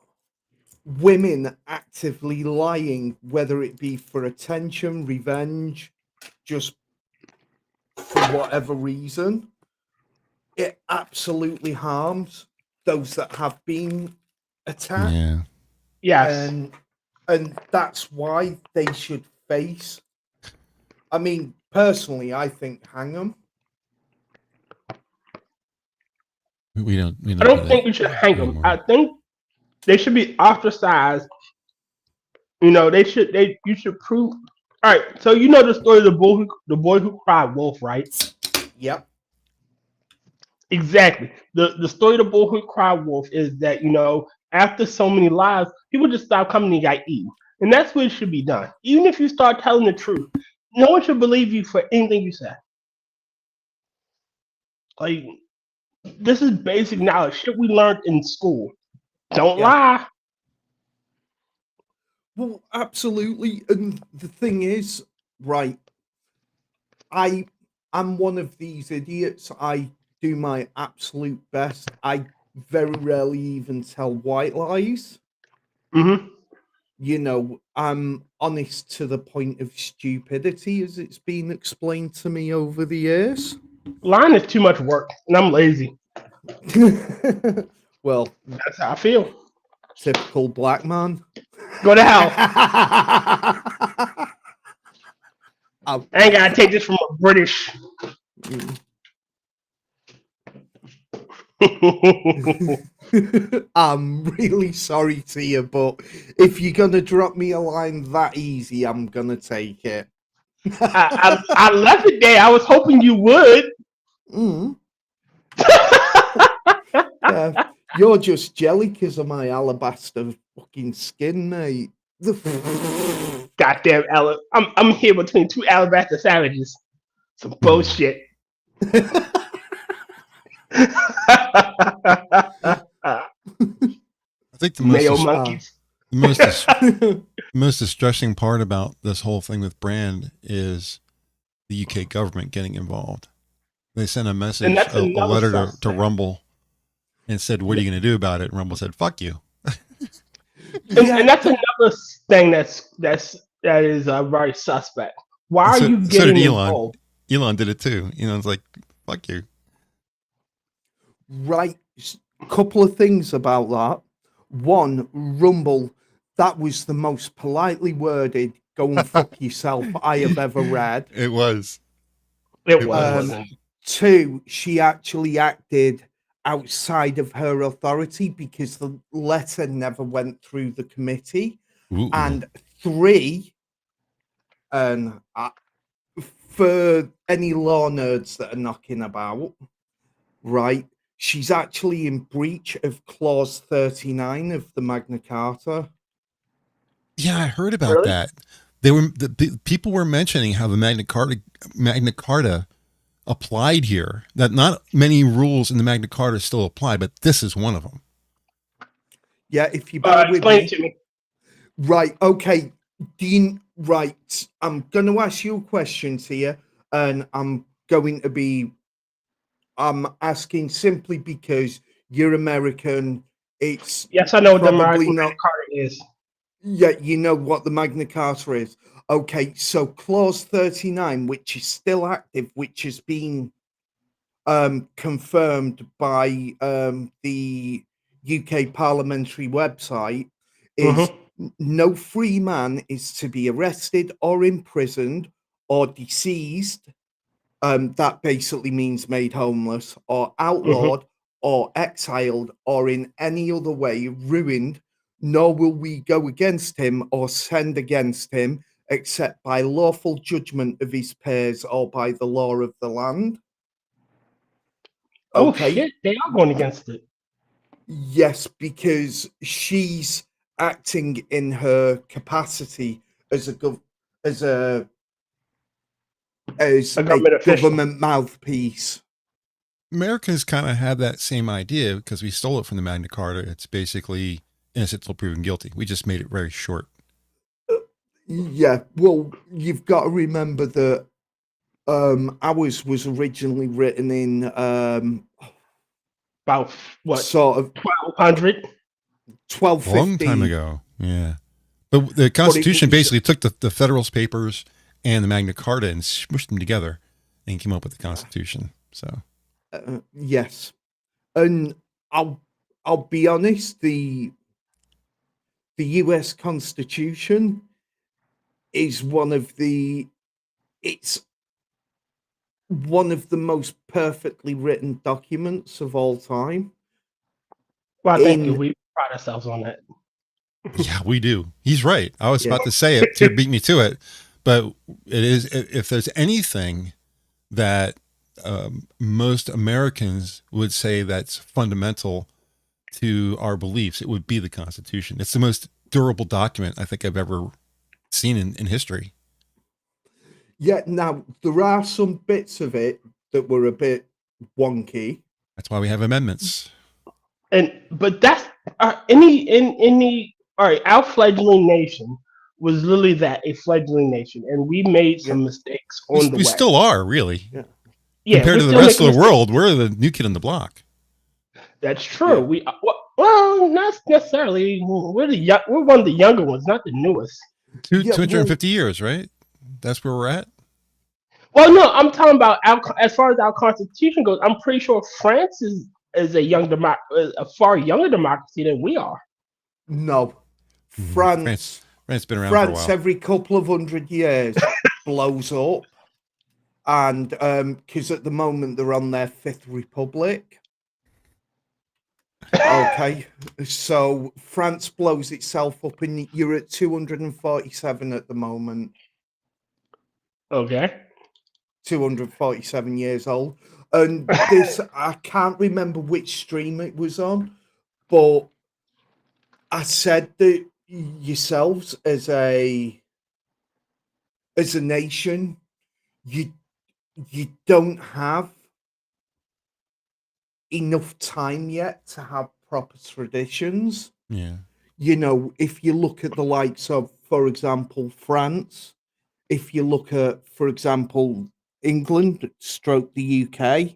women actively lying, whether it be for attention, revenge, just for whatever reason, it absolutely harms those that have been attacked. Yeah. Yes. And that's why they should face. I mean, personally, I think hang them. We don't I don't think we should hang them. I think they should be ostracized. You know, you should prove. All right, so you know the story of the boy who cried wolf, right? Yep. Exactly. The story of the boy who cried wolf is that, you know, after so many lies, people just stop coming and got eaten. And that's what should be done. Even if you start telling the truth, no one should believe you for anything you say. Like, this is basic knowledge, shit we learned in school. Don't lie. Well, absolutely. And the thing is, right, I'm one of these idiots. I do my absolute best. I very rarely even tell white lies. Mm-hmm. You know, I'm honest to the point of stupidity, as it's been explained to me over the years. Lying is too much work, and I'm lazy. Well, that's how I feel. Typical black man. Go to hell. I ain't gotta take this from a British. I'm really sorry to you, but if you're gonna drop me a line that easy, I'm gonna take it. I left it there. I was hoping you would. You're just jelly because of my alabaster fucking skin, mate. Goddamn, I'm here between two alabaster savages. Some bullshit. I think the The most distressing part about this whole thing with brand is the UK government getting involved. They sent a message, And that's a another letter to suspect. Rumble and said, what are you going to do about it? And Rumble said, fuck you. And that's another thing that is very suspect. Why are you So getting did Elon. involved? Elon did it too. Elon's like, fuck you. Right. Couple of things about that. One, Rumble, that was the most politely worded "go and fuck yourself" I have ever read. It was. It wasn't. Two, she actually acted outside of her authority because the letter never went through the committee. Ooh. And three, and for any law nerds that are knocking about, right, she's actually in breach of clause 39 of the Magna Carta. Yeah, I heard about that. People were mentioning how the Magna Carta applied here, that not many rules in the Magna Carta still apply, but this is one of them. Yeah, if you bear with Explain it to me. Right, okay, Dean, right, I'm going to ask you a question here, and I'm asking simply because you're American. It's Yes, I know what the probably Magna not. Carta is. Yeah, you know what the Magna Carta is. Okay, so clause 39, which is still active, which has been confirmed by the UK parliamentary website, is no free man is to be arrested or imprisoned or deceased. That basically means made homeless or outlawed or exiled or in any other way ruined, nor will we go against him or send against him except by lawful judgment of his peers or by the law of the land. Oh Okay. shit, they are going against it. Yes, because she's acting in her capacity as a government mouthpiece. Americans kind of have that same idea because we stole it from the Magna Carta. It's basically innocent till proven guilty. We just made it very short. Yeah, well, you've got to remember that ours was originally written in about what, sort of 1200, 1250. Long time ago. Yeah, but the Constitution basically took the Federalist Papers and the Magna Carta and smushed them together and came up with the Constitution. So yes, and I'll be honest, the US Constitution is one of the most perfectly written documents of all time. Well, thank you. We pride ourselves on that. Yeah, we do. He's right. I was about to say it to beat me to it, but it is, if there's anything that most Americans would say that's fundamental to our beliefs, it would be the Constitution. It's the most durable document I think I've ever seen in history. Yeah, now there are some bits of it that were a bit wonky. That's why we have amendments. But that's all right, our fledgling nation was literally a fledgling nation, and we made some mistakes on the way. We still are, really. Yeah. Compared to the rest of the world, we're the new kid on the block. That's true. Yeah. Well, not necessarily. We're one of the younger ones, not the newest. 250 years, right? That's where we're at. Well, no, I'm talking about as far as our Constitution goes. I'm pretty sure France is a far younger democracy than we are. No, France been around for a while. Every couple of 100 years blows up, and because at the moment they're on their 5th republic. Okay, so France blows itself up, and you're at 247 at the moment. Okay. 247 years old. And this, I can't remember which stream it was on, but I said that yourselves as a nation, you don't have enough time yet to have proper traditions. Yeah. You know, if you look at the likes of for example, France, if you look at, for example, England, stroke the UK,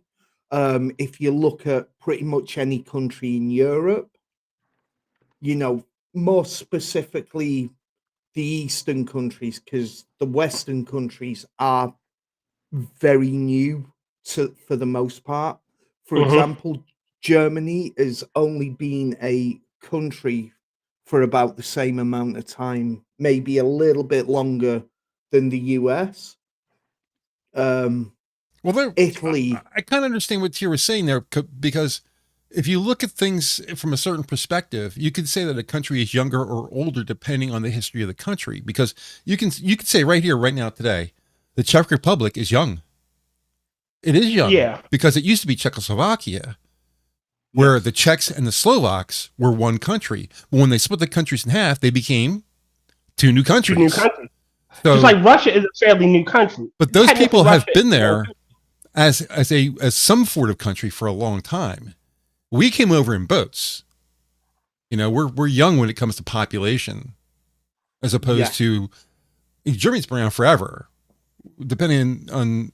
if you look at pretty much any country in Europe, you know, more specifically the Eastern countries, because the Western countries are very new for the most part. For example, Germany has only been a country for about the same amount of time, maybe a little bit longer than the US. Well, Italy. I kind of understand what you were saying there, because if you look at things from a certain perspective, you could say that a country is younger or older depending on the history of the country. Because you could say right here, right now, today, the Czech Republic is young. It is young, Yeah, because it used to be Czechoslovakia, where the Czechs and the Slovaks were one country. But when they split the countries in half, they became two new countries. two new countries. So, Just like Russia is a fairly new country, but those Technically, people have Russia been is there as some sort of country for a long time. We came over in boats. You know, we're young when it comes to population, as opposed to Germany's been around forever. Depending on,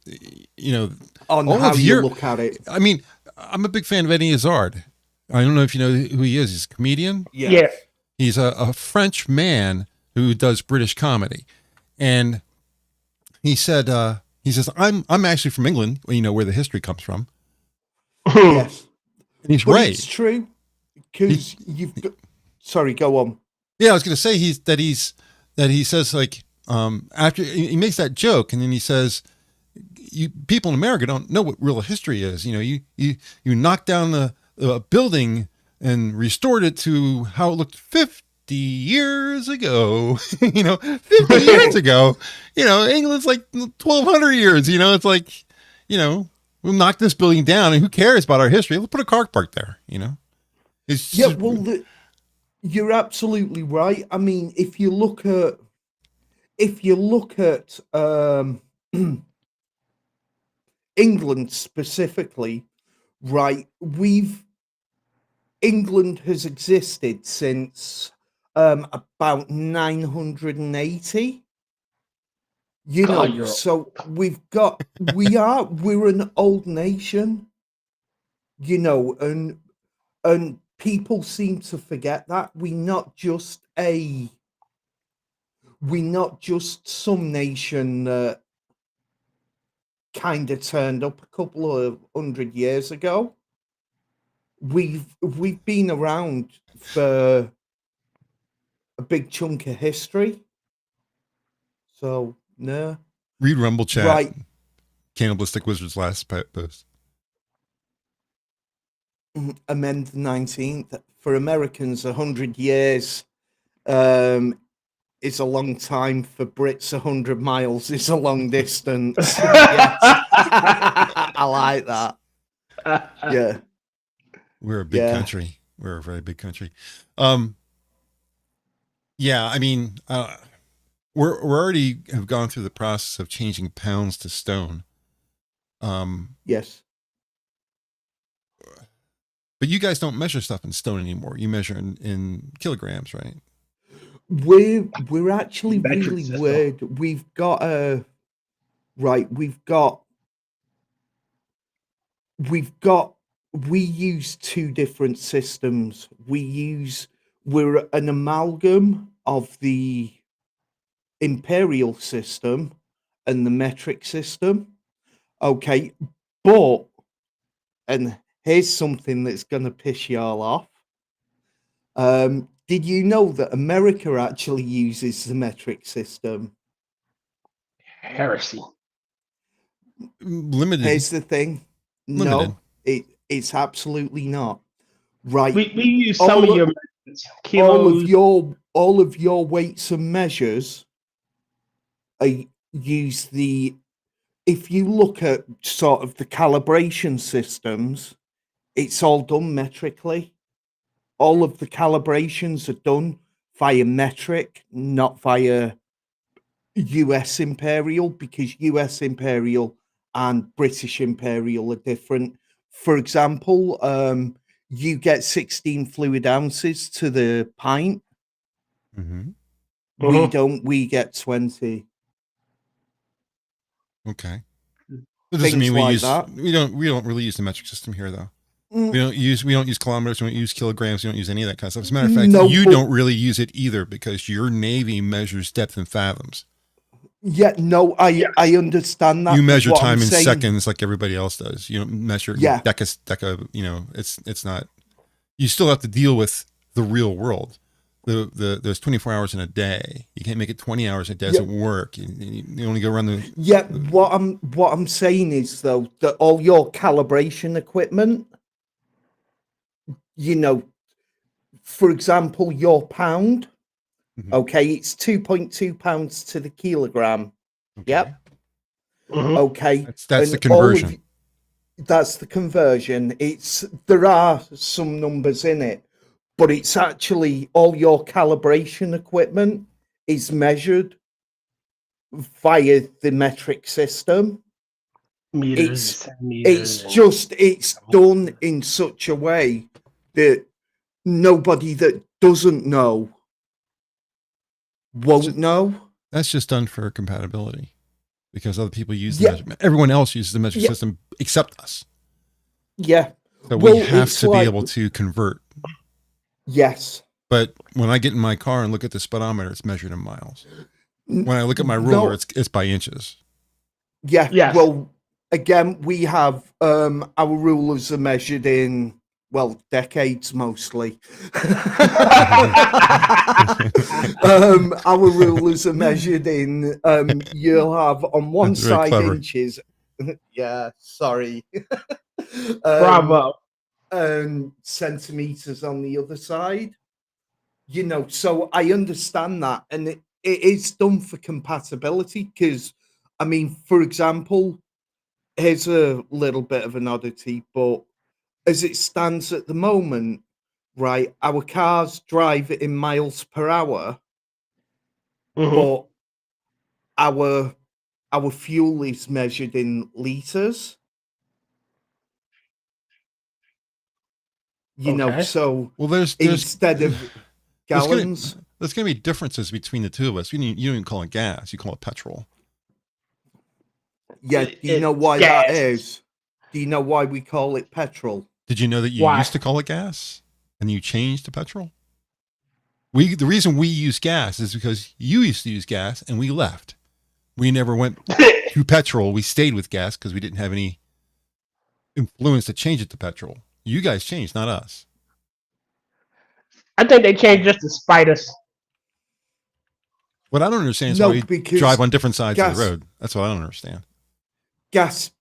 you know, on all how of you look at it. I mean, I'm a big fan of Eddie Izzard. I don't know if you know who he is. He's a comedian. Yeah. He's a French man who does British comedy. And he said, he says, I'm actually from England, you know, where the history comes from. Yes. And he's But right. it's true, because you've got, sorry, go on. Yeah, I was going to say that he says, like, after he makes that joke, and then he says, you people in America don't know what real history is. You know, you knock down the building and restored it to how it looked 50 years ago. You know, 50 years ago, you know, England's like 1,200 years, you know, it's like, you know, we'll knock this building down and who cares about our history? We'll put a car park there, you know? It's just, Well, you're absolutely right. I mean, if you look at England specifically, right? England has existed since about 980. You God, know, so we're an old nation, you know, and people seem to forget that we're not just some nation that kind of turned up a couple of 100 years ago. We've been around for a big chunk of history. So no. read Rumble chat. Right. Cannibalistic Wizard's last post. Amend the 19th. For Americans, 100 years is a long time. For Brits, 100 miles is a long distance. I like that. Yeah. We're a big country. We're a very big country. Yeah, I mean, we're already have gone through the process of changing pounds to stone. Yes. But you guys don't measure stuff in stone anymore. You measure in kilograms, right? We're actually Metric really system. weird. We've got we use two different systems. We're an amalgam of the imperial system and the metric system. Okay, but, and here's something that's gonna piss you all off. Did you know that America actually uses the metric system? Heresy. Limited. Here's the thing. Limited. No, it's absolutely not. Right. We use some of your measurements, kilos. all of your weights and measures use if you look at sort of the calibration systems, it's all done metrically. All of the calibrations are done via metric, not via US Imperial, because US Imperial and British Imperial are different. For example, you get 16 fluid ounces to the pint. Mm-hmm. We don't. We get 20. Okay. It doesn't mean we don't really use the metric system here though. We don't use kilometers, we don't use kilograms, we don't use any of that kind of stuff. As a matter of fact, you don't really use it either because your Navy measures depth in fathoms. Yeah, no, I understand that. You measure time in seconds like everybody else does. You don't measure deca, you know, it's not, you still have to deal with the real world. There's 24 hours in a day. You can't make it 20 hours a day. It doesn't work. You only go around the. Yeah, what I'm saying is though that all your calibration equipment, you know, for example, your pound, okay, it's 2.2 pounds to the kilogram. Okay. Yep. Okay. That's the conversion. That's the conversion. There are some numbers in it, but it's actually all your calibration equipment is measured via the metric system. Meters, it's done in such a way that nobody that doesn't know won't know. That's just done for compatibility because other people use the measurement. Everyone else uses the metric system except us. Yeah. So we have to be able to convert. Yes. But when I get in my car and look at the speedometer, it's measured in miles. When I look at my ruler, it's by inches. Yeah. Yes. Well, again, we have our rulers are measured in, well, decades mostly. Our rulers are measured in, you'll have on one side inches. Yeah, sorry. Bravo. Centimeters on the other side. You know, so I understand that. And it is done for compatibility because, I mean, for example, here's a little bit of an oddity, but as it stands at the moment, right, our cars drive in miles per hour, but our fuel is measured in liters. You know, so there's instead of gallons, there's going to be differences between the two of us. You don't even call it gas; you call it petrol. Yeah, do you know why that is? Do you know why we call it petrol? Did you know that you used to call it gas and you changed to petrol? The reason we use gas is because you used to use gas and we left. We never went to petrol. We stayed with gas because we didn't have any influence to change it to petrol. You guys changed, not us. I think they changed just to spite us. What I don't understand is why we drive on different sides of the road. That's what I don't understand. Gas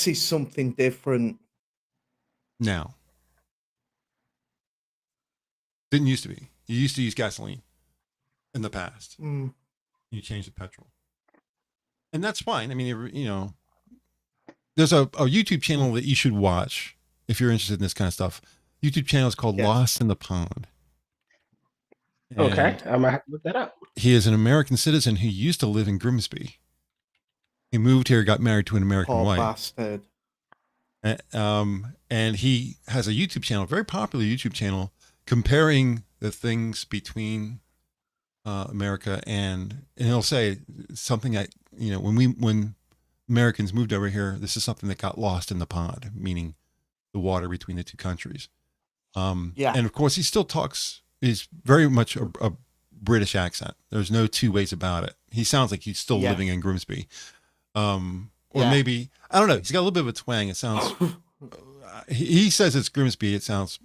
is something different now. Didn't used to be. You used to use gasoline in the past. You changed to petrol. And that's fine. I mean, you know, there's a YouTube channel that you should watch if you're interested in this kind of stuff. YouTube channel is called Lost in the Pond. And okay, I might have to look that up. He is an American citizen who used to live in Grimsby. He moved here, got married to an American wife. Bastard. And he has a YouTube channel, a very popular YouTube channel, comparing the things between America and he'll say something that, you know, when Americans moved over here, this is something that got lost in the pond, meaning the water between the two countries. And of course, he still talks. He's very much a British accent. There's no two ways about it. He sounds like he's still living in Grimsby. Or maybe, I don't know. He's got a little bit of a twang. It sounds, he says it's Grimsby. It sounds,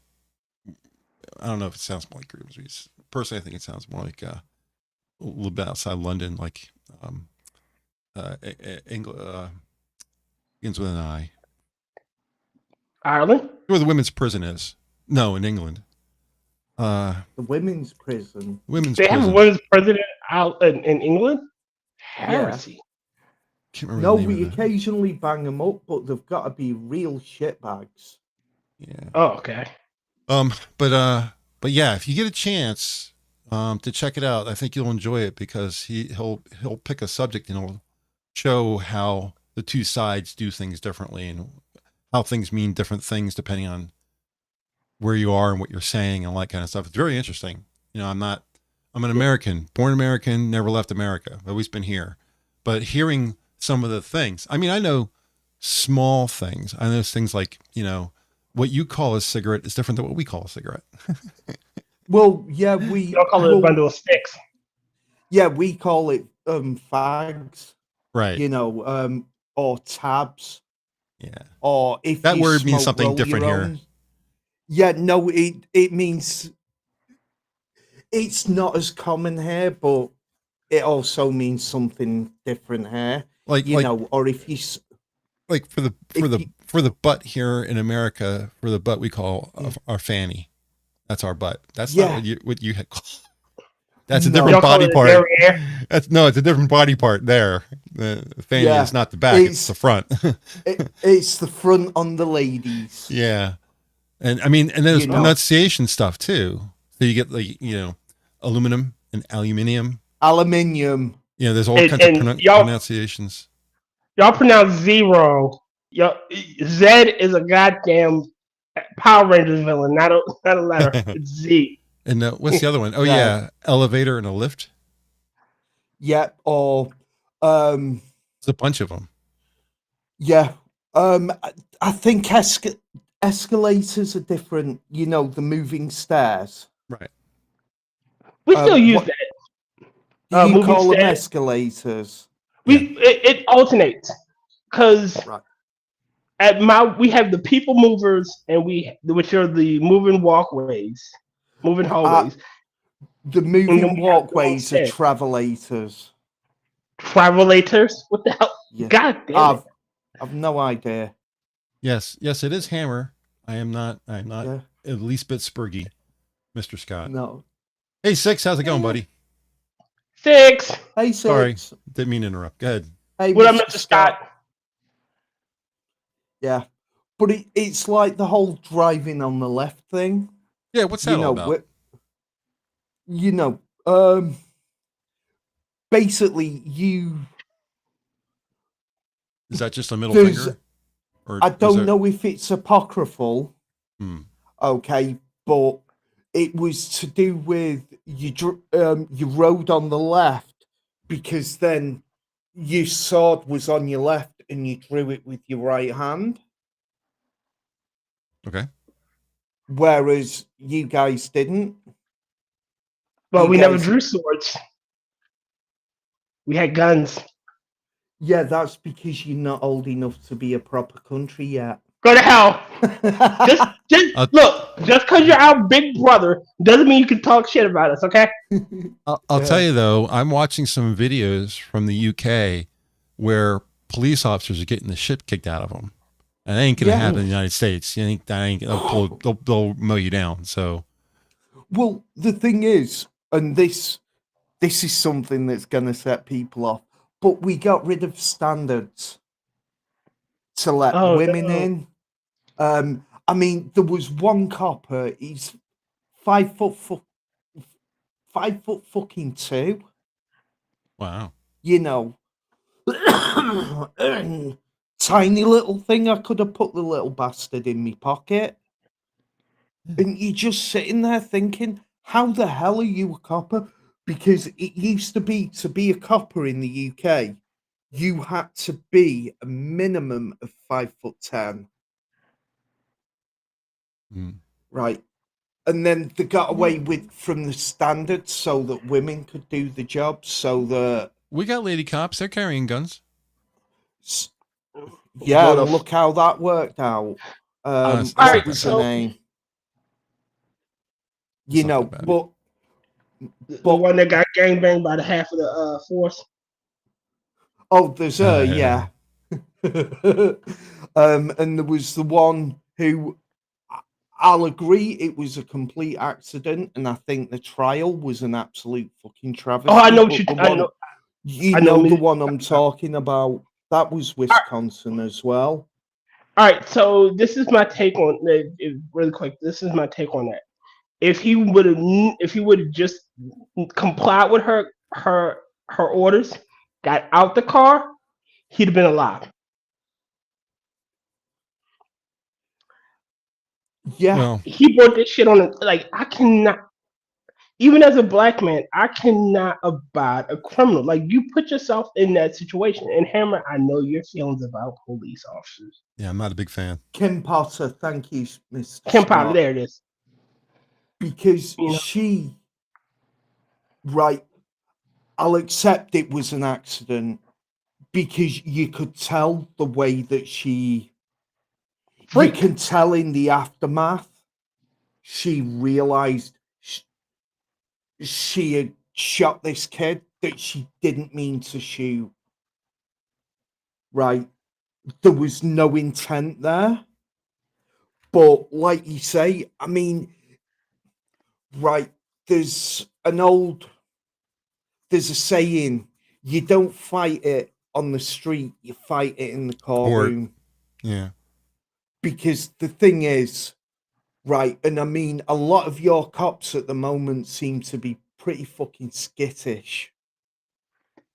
I don't know if it sounds more like Grimsby. Personally, I think it sounds more like a little bit outside London, like England, begins with an I. Ireland? Where the women's prison is. No, in England. The women's prison. They have a women's prison out in England? Heresy. No, we occasionally bang them up, but they've got to be real shitbags. Yeah. Oh, okay. But yeah, if you get a chance to check it out, I think you'll enjoy it because he'll pick a subject and he'll show how the two sides do things differently and how things mean different things depending on where you are and what you're saying and all that kind of stuff. It's very interesting. You know, I'm not I'm an American, born American, never left America. I've always been here. But hearing some of the things, I mean, I know small things. I know things like, you know, what you call a cigarette is different than what we call a cigarette. Well, yeah, Y'all call it a bundle of sticks. yeah, we call it fags, Right. you know, or tabs, Yeah. or if That you word means smoke, something roll different your here. own. Yeah, no, it means it's not as common here, but it also means something different here. Like, You know, or if you like for the butt here in America, for the butt we call our fanny. That's our butt. That's not what you had called. That's a different Y'all call body it a part. derriere? It's a different body part there. The fanny is not the back, it's the front. It's the front on the ladies. Yeah. And I mean, and there's pronunciation stuff too. So you get like, you know, aluminum and aluminium. Aluminium. You know, there's all kinds of pronunciations. Y'all pronounce Z wrong. Z is a goddamn Power Rangers villain, not a letter. It's Z. And what's the other one? Oh yeah, elevator and a lift. Yeah, or there's a bunch of them. Yeah, I think escalators are different. You know, the moving stairs. Right. We still use that. You call them escalators. It alternates because we have the people movers and which are the moving walkways, moving hallways. The moving walkways are travelators. Travelators? What the hell? Yeah. God damn it. I've no idea. Yes, it is hammer. I'm not at least bit spurgy, Mr. Scott. No. Hey, Six, how's it going, buddy? Six. Hey, Six. Sorry, didn't mean to interrupt. Go ahead. Hey, what up, Mr. Scott? Yeah, but it's like the whole driving on the left thing. Yeah, what's that all about? You know, basically, is that just a middle finger? Or I don't know if it's apocryphal. Okay, but it was to do with you rode on the left because then your sword was on your left and you drew it with your right hand. Okay. Whereas you guys didn't. Well, we never drew swords. We had guns. Yeah, that's because you're not old enough to be a proper country yet. Go to hell. Look, just because you're our big brother doesn't mean you can talk shit about us, okay? I'll tell you though, I'm watching some videos from the UK where police officers are getting the shit kicked out of them. And that ain't gonna happen in the United States. You think that ain't they'll mow you down. So, well, the thing is, and this is something that's gonna set people off. But we got rid of standards to let women in. I mean, there was one copper. He's 5 foot fucking 2. Wow. You know, tiny little thing. I could have put the little bastard in my pocket. And you're just sitting there thinking, how the hell are you a copper? Because it used to be a copper in the UK, you had to be a minimum of 5'10". Right. And then they got away with from the standards so that women could do the job. So that we got lady cops, they're carrying guns. Yeah, look how that worked out. What was the name? You know, but the one that got gangbanged by the half of the force. Oh, there's yeah. And there was the one who I'll agree it was a complete accident, and I think the trial was an absolute fucking travesty. Oh, I know what you know the one I'm talking about. That was Wisconsin as well. All right, so this is my take on really quick. This is my take on that. If he would have just complied with her orders, got out the car, he'd have been alive. Yeah, he brought this shit on. Like I cannot. even as a black man, I cannot abide a criminal. Like, you put yourself in that situation. And Hammer, I know your feelings about police officers. Yeah, I'm not a big fan. Kim Potter, thank you, Mr. Kim Potter, Scott. there it is. Because You know? she, right, I'll accept it was an accident because you could tell the way that she, Freak. you can tell in the aftermath, she realized she had shot this kid that she didn't mean to shoot. Right. There was no intent there. But like you say, I mean, right, there's a saying, you don't fight it on the street, you fight it in the courtroom. Yeah. Because the thing is, right, and I mean, a lot of your cops at the moment seem to be pretty fucking skittish.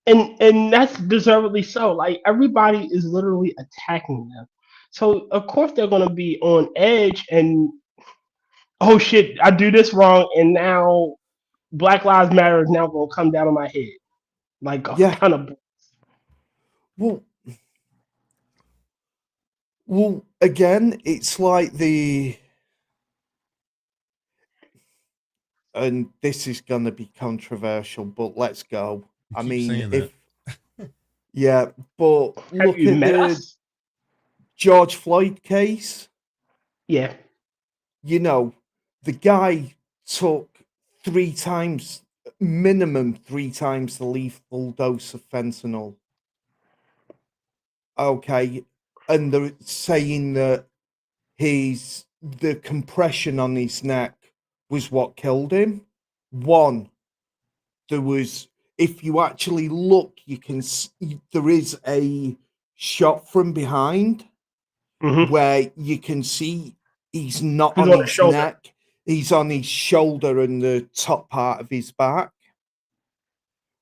And that's deservedly so. Like, everybody is literally attacking them. So of course they're gonna be on edge and, oh shit, I do this wrong, and now Black Lives Matter is now gonna come down on my head. Like a ton of Well, again, it's like and this is going to be controversial, but let's go. I mean, if yeah, but look at the George Floyd case. Yeah. You know, the guy took minimum three times the lethal dose of fentanyl. Okay. And they're saying that the compression on his neck was what killed him. One, there was, if you actually look, you can see there is a shot from behind where you can see he's not on his neck, he's on his shoulder and the top part of his back.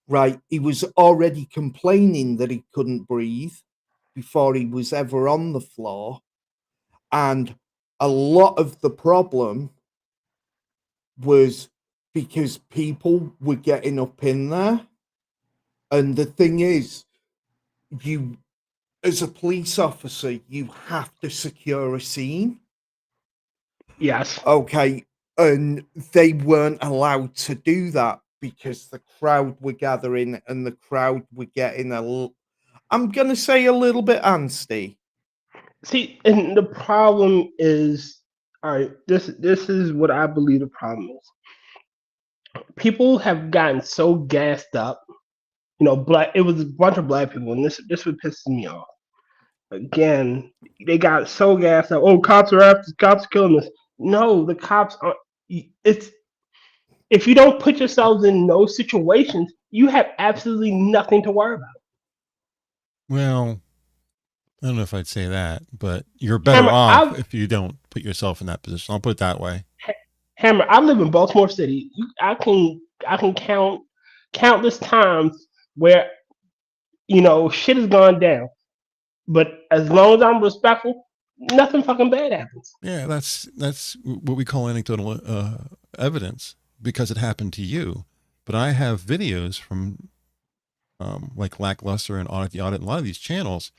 Right, he was already complaining that he couldn't breathe before he was ever on the floor. And a lot of the problem was because people were getting up in there. And the thing is, you, as a police officer, you have to secure a scene. Yes. Okay. And they weren't allowed to do that because the crowd were gathering and the crowd were getting I'm going to say a little bit antsy. See, and the problem is, all right, this is what I believe the problem is. People have gotten so gassed up. You know, it was a bunch of black people, and this would piss me off. Again, they got so gassed up. Oh, cops are killing us. No, the cops aren't. It's, if you don't put yourselves in those situations, you have absolutely nothing to worry about. Well, I don't know if I'd say that, but you're better off if you don't put yourself in that position. I'll put it that way. Hammer, I live in Baltimore City. I can count countless times where, you know, shit has gone down. But as long as I'm respectful, nothing fucking bad happens. Yeah, that's what we call anecdotal evidence because it happened to you. But I have videos from like Lackluster and Audit the Audit, and a lot of these channels.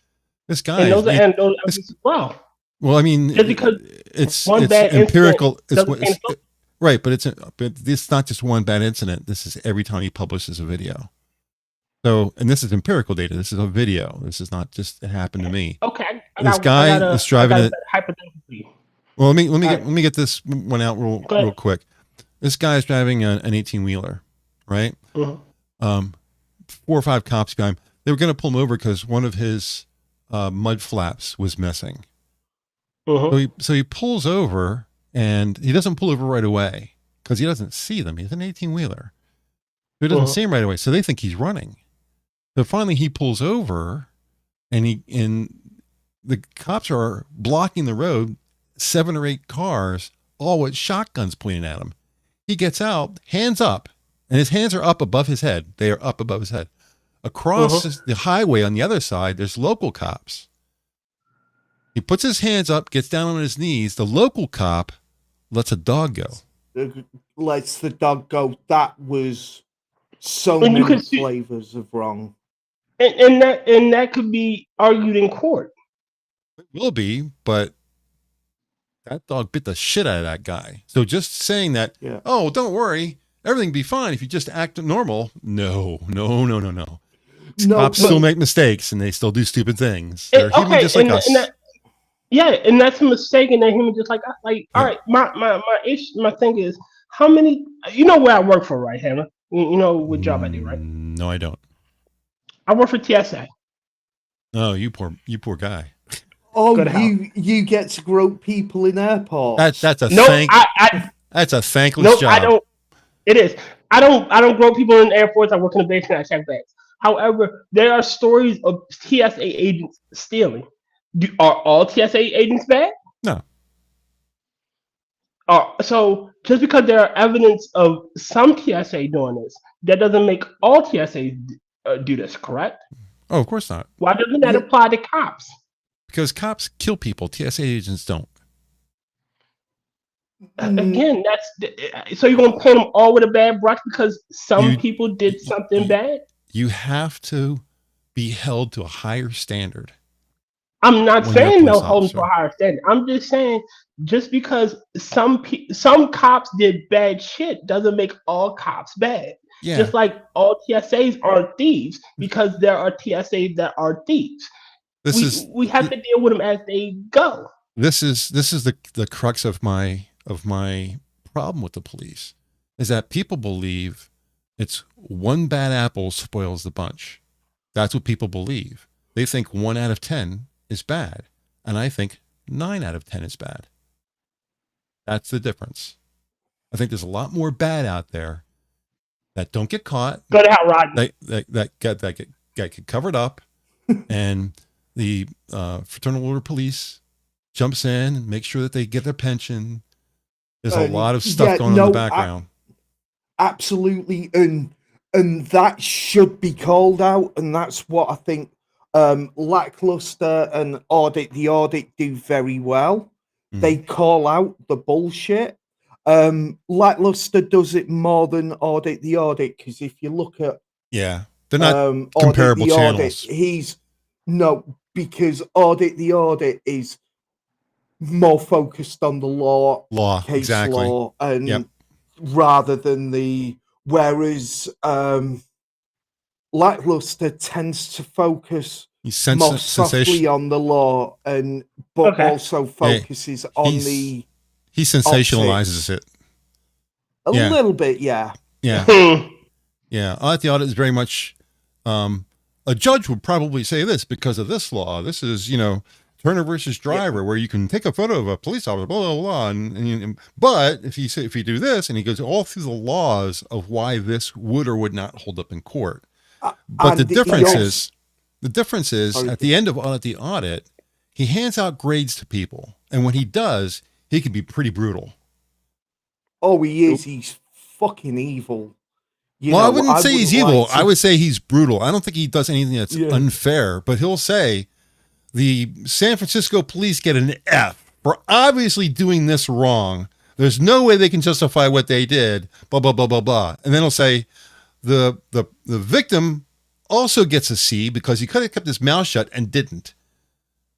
This guy, and those are anecdotal evidence as well. Well, I mean, just because it's empirical. Right, but it's not just one bad incident. This is every time he publishes a video. So, and this is empirical data. This is a video. This is not just it happened to me. Okay, this guy is driving it. Hypothetically. Well, let me get this one out real quick. This guy is driving an 18-wheeler, right? 4 or 5 cops behind him. They were going to pull him over because one of his mud flaps was missing. So he pulls over, and he doesn't pull over right away because he doesn't see them. He's an 18-wheeler. He doesn't see him right away, so they think he's running. So finally he pulls over, and the cops are blocking the road, 7 or 8 cars, all with shotguns pointing at him. He gets out, hands up, and his hands are up above his head. They are up above his head. Across the highway on the other side, there's local cops. He puts his hands up, gets down on his knees. The local cop lets a dog go. lets the dog go. That was so And you many can see, flavors of wrong. and that could be argued in court. It will be, but that dog bit the shit out of that guy. So just saying that, Yeah. oh, don't worry, everything be fine if you just act normal. No. No, Cops but- still make mistakes and they still do stupid things. They're human just like us. And that's a mistake, and they're human just like us. Like, all right, my thing is, how many? You know where I work for, right, Hannah? You know what job I do, right? No, I don't. I work for TSA. Oh, you poor guy. Oh, Good you get to grope people in airports. That's a No, that's a thankless job. I don't. It is. I don't grow people in airports. I work in the basement. I check bags. However, there are stories of TSA agents stealing. Are all TSA agents bad? No. So just because there are evidence of some TSA doing this, that doesn't make all TSA do this, correct? Oh, of course not. Why doesn't that apply to cops? Because cops kill people. TSA agents don't. Again, so you're gonna paint them all with a bad brush because some people did something bad. You have to be held to a higher standard. I'm not When saying you're a they'll police hold them to a officer. higher standard. I'm just saying just because some cops did bad shit doesn't make all cops bad. Yeah. Just like all TSAs aren't thieves because there are TSAs that are thieves. We have to deal with them as they go. This is the crux of my problem with the police is that people believe it's one bad apple spoils the bunch. That's what people believe. They think 1 out of 10 is bad, and I think 9 out of 10 is bad. That's the difference. I think there's a lot more bad out there that don't get caught. Go to Hot Rod. That get covered up, and the fraternal order police jumps in and makes sure that they get their pension. There's a lot of stuff going on in the background. Absolutely, and that should be called out, and that's what I think Lackluster and the audit do very well. They call out the bullshit. Lackluster does it more than Audit the Audit, because if you look at they're not comparable channels. Because Audit the Audit is more focused on the law, case exactly. law, and rather than whereas Lackluster tends to focus more softly on the law, but also focuses on he sensationalizes it a little bit. Yeah. Audit the Audit is very much a judge would probably say this because of this law. This is Turner versus Driver, where you can take a photo of a police officer, blah blah blah, but if you do this, and he goes all through the laws of why this would or would not hold up in court. But the difference is at the end of Audit the Audit, he hands out grades to people, and when he does, he can be pretty brutal. Oh, he is. He's fucking evil. I wouldn't say he's evil. I would say he's brutal. I don't think he does anything that's unfair, but he'll say, the San Francisco police get an F for obviously doing this wrong. There's no way they can justify what they did, blah, blah, blah, blah, blah. And then he'll say the victim also gets a C because he could have kept his mouth shut and didn't.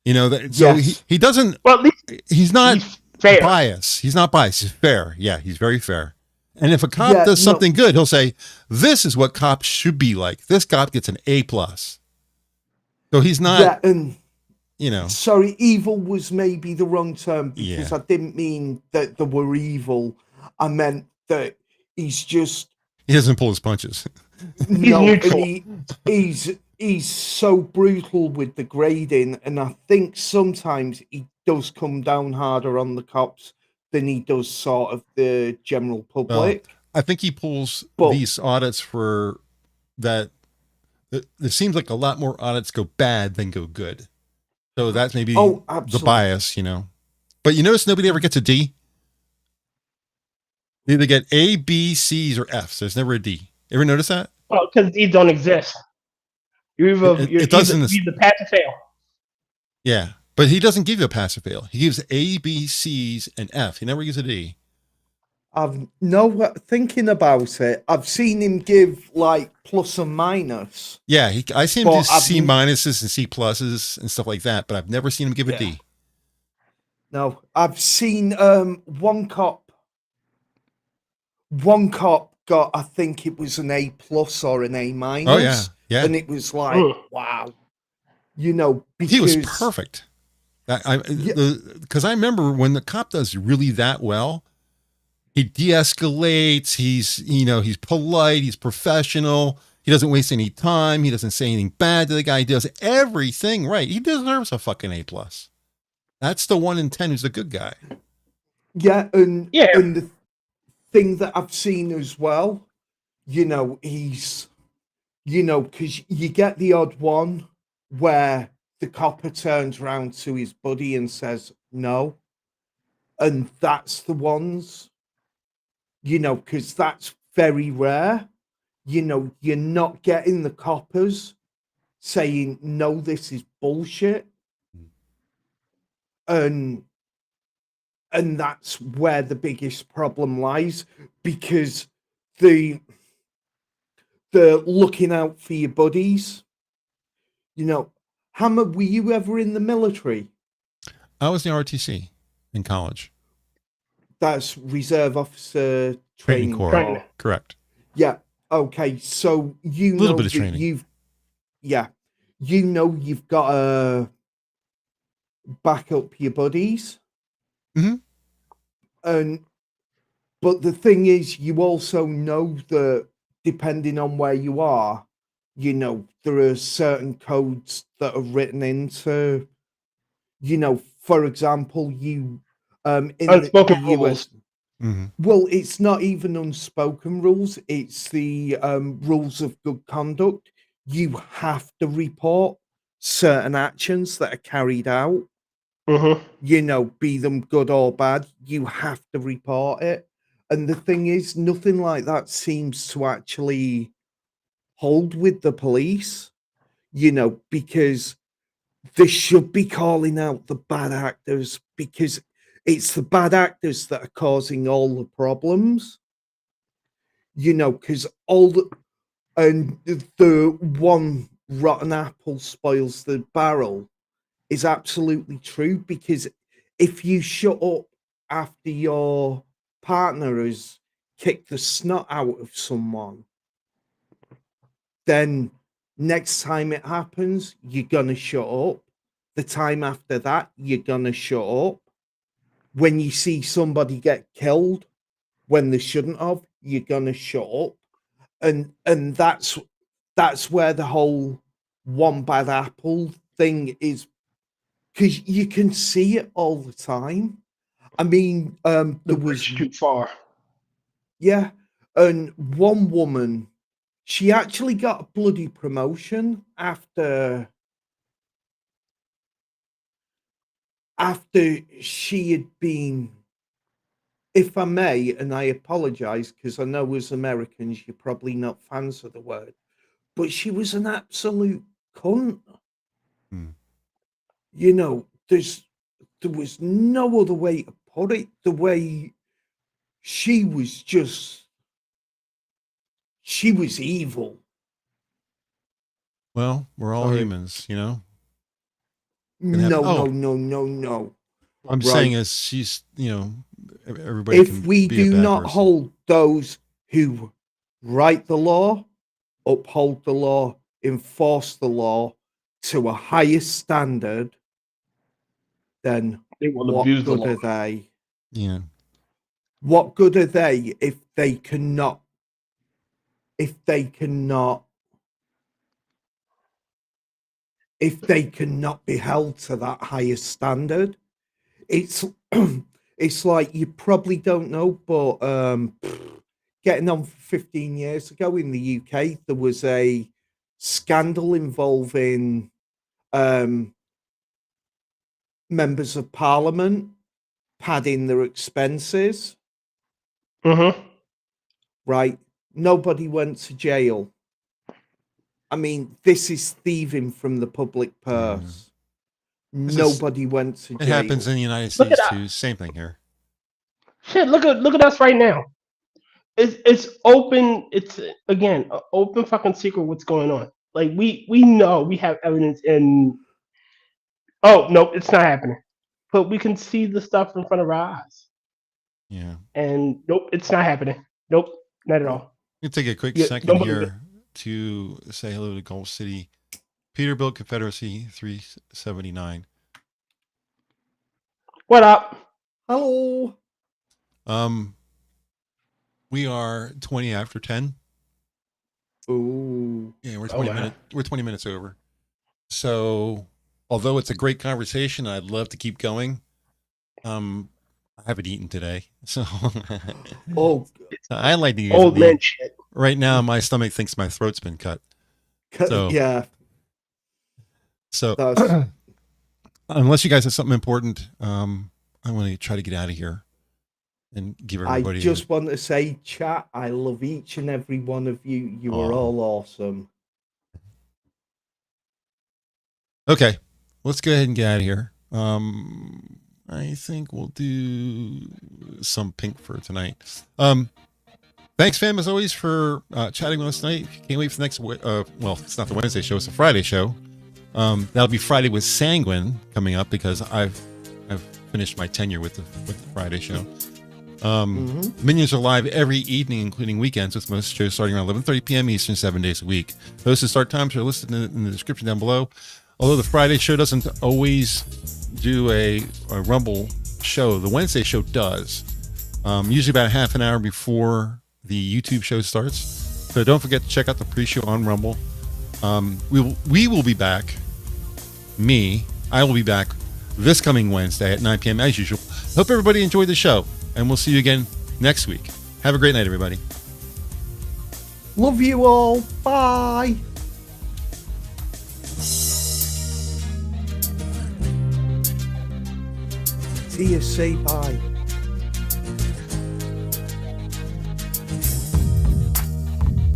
He doesn't, well, at least he's not fair. biased. He's not biased. He's fair. Yeah, he's very fair. And if a cop does something good, he'll say, this is what cops should be like. This cop gets an A+. So he's not, Sorry, evil was maybe the wrong term, because I didn't mean that they were evil. I meant that he's just... He doesn't pull his punches. He's so brutal with the grading, and I think sometimes he does come down harder on the cops than he does sort of the general public. I think he pulls these audits for that. It seems like a lot more audits go bad than go good. So that's maybe the bias, But you notice nobody ever gets a D? They either get A, B, C's, or F's. There's never a D. Ever notice that? Well, because these don't exist. You're either pass or fail. Yeah, but he doesn't give you a pass or fail. He gives A, B, C's, and F. He never gives a D. I've no thinking about it. I've seen him give like plus and minus. Yeah, I see him But do C minuses and C pluses and stuff like that, but I've never seen him give a D. No, I've seen one cop got, I think it was an A plus or an A minus. Oh yeah, yeah. And it was like, wow, you know, because he was perfect. Because I remember when the cop does really that well, he de-escalates. He's polite. He's professional. He doesn't waste any time. He doesn't say anything bad to the guy. He does everything right. He deserves a fucking A plus. That's the 1 in 10 who's a good guy. Yeah, and the thing that I've seen as well, you know, he's, you know, because you get the odd one where the copper turns around to his buddy and says no, and that's the ones, you know, because that's very rare. You know, you're not getting the coppers saying no, this is bullshit, and that's where the biggest problem lies, because the looking out for your buddies, you know. Hammer, were you ever in the military? I was in the ROTC in college. That's Reserve Officer Training Corps. Correct. Yeah. Okay. So you know bit of training. you've got to back up your buddies. Mm-hmm. But the thing is, you also know that depending on where you are, you know, there are certain codes that are written into, you know, for example, you in unspoken the US. rules. Mm-hmm. Well, it's not even unspoken rules. It's the rules of good conduct. You have to report certain actions that are carried out. Mm-hmm. You know, be them good or bad, you have to report it. And the thing is, nothing like that seems to actually hold with the police, you know, because they should be calling out the bad actors, because it's the bad actors that are causing all the problems, you know, because the one rotten apple spoils the barrel is absolutely true, because if you shut up after your partner has kicked the snot out of someone, then next time it happens, you're gonna shut up. The time after that, you're gonna shut up. When you see somebody get killed when they shouldn't have, you're gonna shut up. And that's where the whole one bad apple thing is, because you can see it all the time. I mean, there was too far. Yeah, and one woman, she actually got a bloody promotion after she had been, if I may, and I apologize because I know as Americans you're probably not fans of the word, but she was an absolute cunt. You know, there was no other way to put it. The way she was evil. Well, we're all humans, you know. No. I'm saying is she's, you know, everybody. If we do not hold those who write the law, uphold the law, enforce the law to a higher standard, then what good are they? Yeah. What good are they if they cannot be held to that higher standard? It's it's like, you probably don't know, but getting on 15 years ago in the UK, there was a scandal involving members of parliament padding their expenses. Right? Nobody went to jail. I mean, this is thieving from the public purse. Nobody went to jail. It happens in the United States too. Same thing here. Shit, look at us right now. It's open. It's again an open fucking secret what's going on. Like we know we have evidence in. Oh nope, it's not happening. But we can see the stuff in front of our eyes. Yeah. And nope, it's not happening. Nope, not at all. Let me take a quick Yeah, second don't believe here to say hello to Gulf City. Peterbilt Confederacy 379. What up? Hello. We are 20 after 10. Ooh. Yeah, we're Oh, 20 wow. minutes. We're 20 minutes over. So, although it's a great conversation, I'd love to keep going. I haven't eaten today, so Oh, I like to use Old man shit. Right now, my stomach thinks my throat's been cut. So- yeah. So, That's- unless you guys have something important, I want to try to get out of here and give I everybody. just want to say, chat, I love each and every one of you. You are Aw. all awesome. Okay, let's go ahead and get out of here. I think we'll do some pink for tonight. Thanks, fam, as always, for chatting with us tonight. Can't wait for the next. Well, it's not the Wednesday show; it's a Friday show. That'll be Friday with Sanguine coming up because I've finished my tenure with the Friday show. Minions are live every evening, including weekends, with most shows starting around 11:30 p.m. Eastern, 7 days a week. Those who start times are listed in the description down below. Although the Friday show doesn't always do a Rumble show, the Wednesday show does. Usually about half an hour before the YouTube show starts. So don't forget to check out the pre-show on Rumble. We will be back. I will be back this coming Wednesday at 9 p.m. as usual. Hope everybody enjoyed the show, and we'll see you again next week. Have a great night, everybody. Love you all. Bye. See you. Say bye.